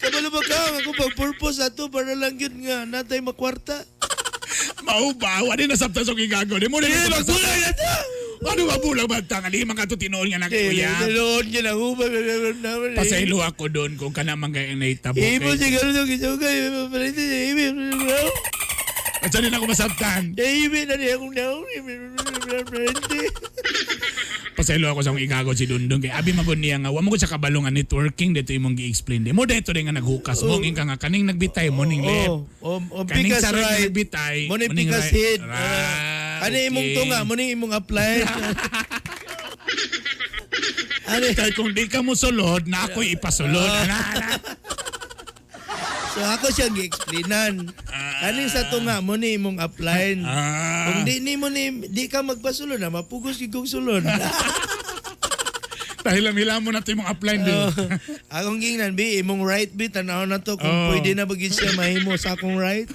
Kabalo ba ka ako pag-purpose ato para lang yun nga natay makwarta. Mao ba? Wala na sabta sa gigago. Di mo na magbulag na ta. Ano ba bulag ba tanga? Di mga to tinuol nga nakikuya. Tinuol nga na hubag. Pasaylo ako doon kung kanamang kayang naitabo. Ibo siguro sa kisugay. Paparito siya. Ibo. At saan din ako masabtan? Ibo na niya kung naon. Pasaylo ako sa akong igago si Dundong. Kaya abi magun niya nga. Wamo ko sa kabalong nga networking. Dito imong gi-explain. Mo dito rin nga naghukas mo. Nga nga kaning nagbitay mo ning left. Kaning pikas sarang right. nagbitay. Mo ning pikas head. Ano imong okay. tunga? Mo ning imong apply. Kaya kung di ka mo sulod, na ako'y ipasulod. So ako siyang gi-explainan. Kaning sa tunga mo ni imong apply. Kung di ka magpasulod na mapugos gid kong sulod. Dahil lamila mo na ito yung apply din. Akong gingnan bi imong right bit tanaw na to kung pwede na bagid siya mahimo sa akong right.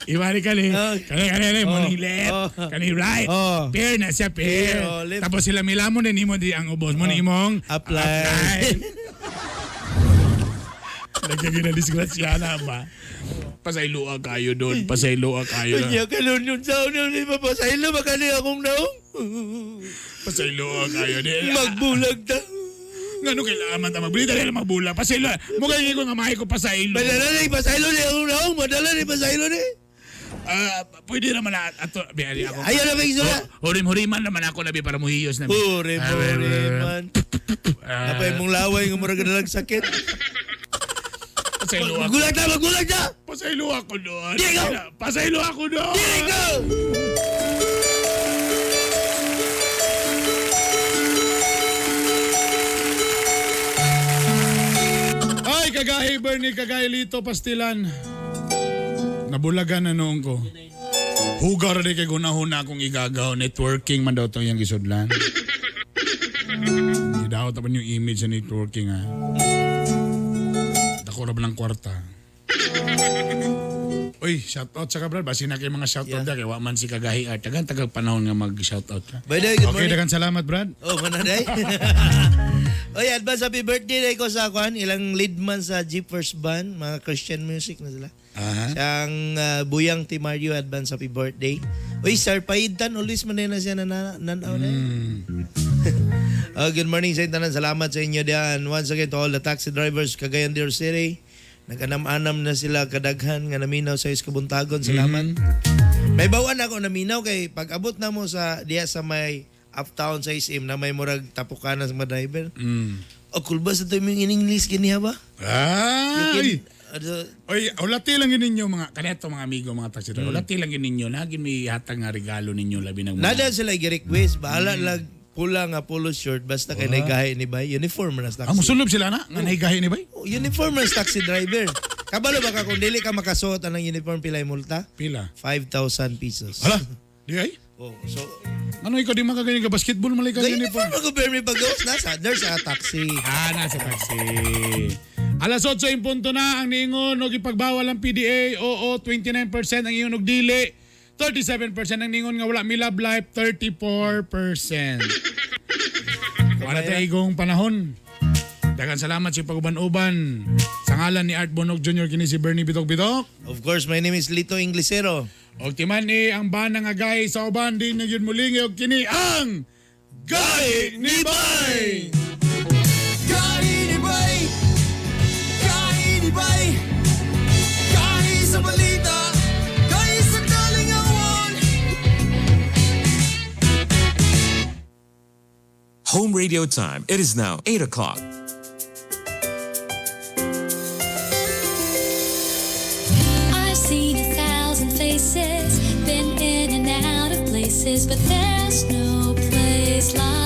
Iwari ka ni. Kani morning left. Kani right. Pair na siya pair. Tapos sila mila mo din imo di ang ubos mo ni imong apply. Nagkagina disgrasya na ba? Pasayloa kayo doon. Pasayloa kayo na. Kanya ka doon yung sound ni papasaylo ba kani akong naong? Pasayloa kayo. Magbulag ta. Ngano kailangan man ta magbulag? Dali lang magbulag. Pasaylo. Mukha ko nga mahay ko pasaylo. Madala na pasaylo ni akong naong. Madala ni pasaylo ni. Pwede naman na ato. Biyari ako. Ayaw na may isura. Hurim-huriman naman ako nabi para muhiyos nabi. Hurim-huriman. Napay mong laway ng murag na lang sakit. Pasaylo ako. Magbulag na! Pasaylo ako doon. Diego! Pasaylo ako doon. Diego! kagahi, Bernie, kagahi, Lito, Pastilan. Nabulagan na noong ko. Hugar rin kay gunahon na akong igagaw. Networking man daw itong yung gisudlan. Hindi daw tapan yung image sa networking, ha. Dako na ba ng kwarta? Uy, shoutout sa kabral. Basi na kayo mga shoutout kay Waman si Kagahi Art. Tagang panahon nga mag-shoutout ka. By the way, good Okay, morning. dagan salamat, Brad. Oh, manaday. Oy, advance happy birthday day ko sa kwan. Ilang lead man sa Jeepers Band. Mga Christian music na sila. Siyang Buyang Timario, advance happy birthday. Uy, Sir Paidan, always man na siya nanaw na. Good morning sa intanan. Salamat sa inyo diyan. Once again to all the taxi drivers, Cagayan de Oro City. Nagkanam-anam na sila kadaghan nga naminaw sa Iskabuntagon. Salamat. May bawaan ako naminaw kay pag abot na mo sa diya sa may uptown sa SM na may murag tapukanan sa mga driver. O cool ba sa ito yung in-English kiniha ba? Ay! Oy, ulati lang yun ninyo mga kaneto mga amigo mga taxi driver. Ulati lang yun ninyo. Nagin may hatag nga regalo ninyo labi ng mga. Nada sila i-request. Bahala lang pula nga polo shirt basta kay naigahi ni Bay. Uniform na taxi. Musulog sila na? Nga naigahi ni Bay? Uniform na taxi driver. Kabalo ba ka kung dili ka makasuot ang uniform pilay multa? Pila? 5,000 pesos. Hala? Di ay? Oh, so ano ikaw di makaganyan ka basketball malay ka uniform ako pero may pag-gawas there's a taxi. Nasa taxi. Alas 8 yung punto na ang niingon og ipagbawal ang PDA. Oo, 29% ang iyon og dili. 37% ang ningon nga wala mi love life, 34%. Wala tayo igong panahon. Dagan salamat si Paguban-uban. Sa ngalan ni Art Bonog Jr. kini si Bernie Bitok-Bitok. Of course, my name is Lito Inglesero. Og timan ni ang bana nga gay sa uban din na yun mulingi og kini ang Gay ni Bay! Gahi ni Bay! Gahi ni Bay! Gahi sa balita! Gahi sa kalingawan! Home radio time. It is now 8 o'clock. I've seen 1,000 faces, been in and out of places, but there's no place like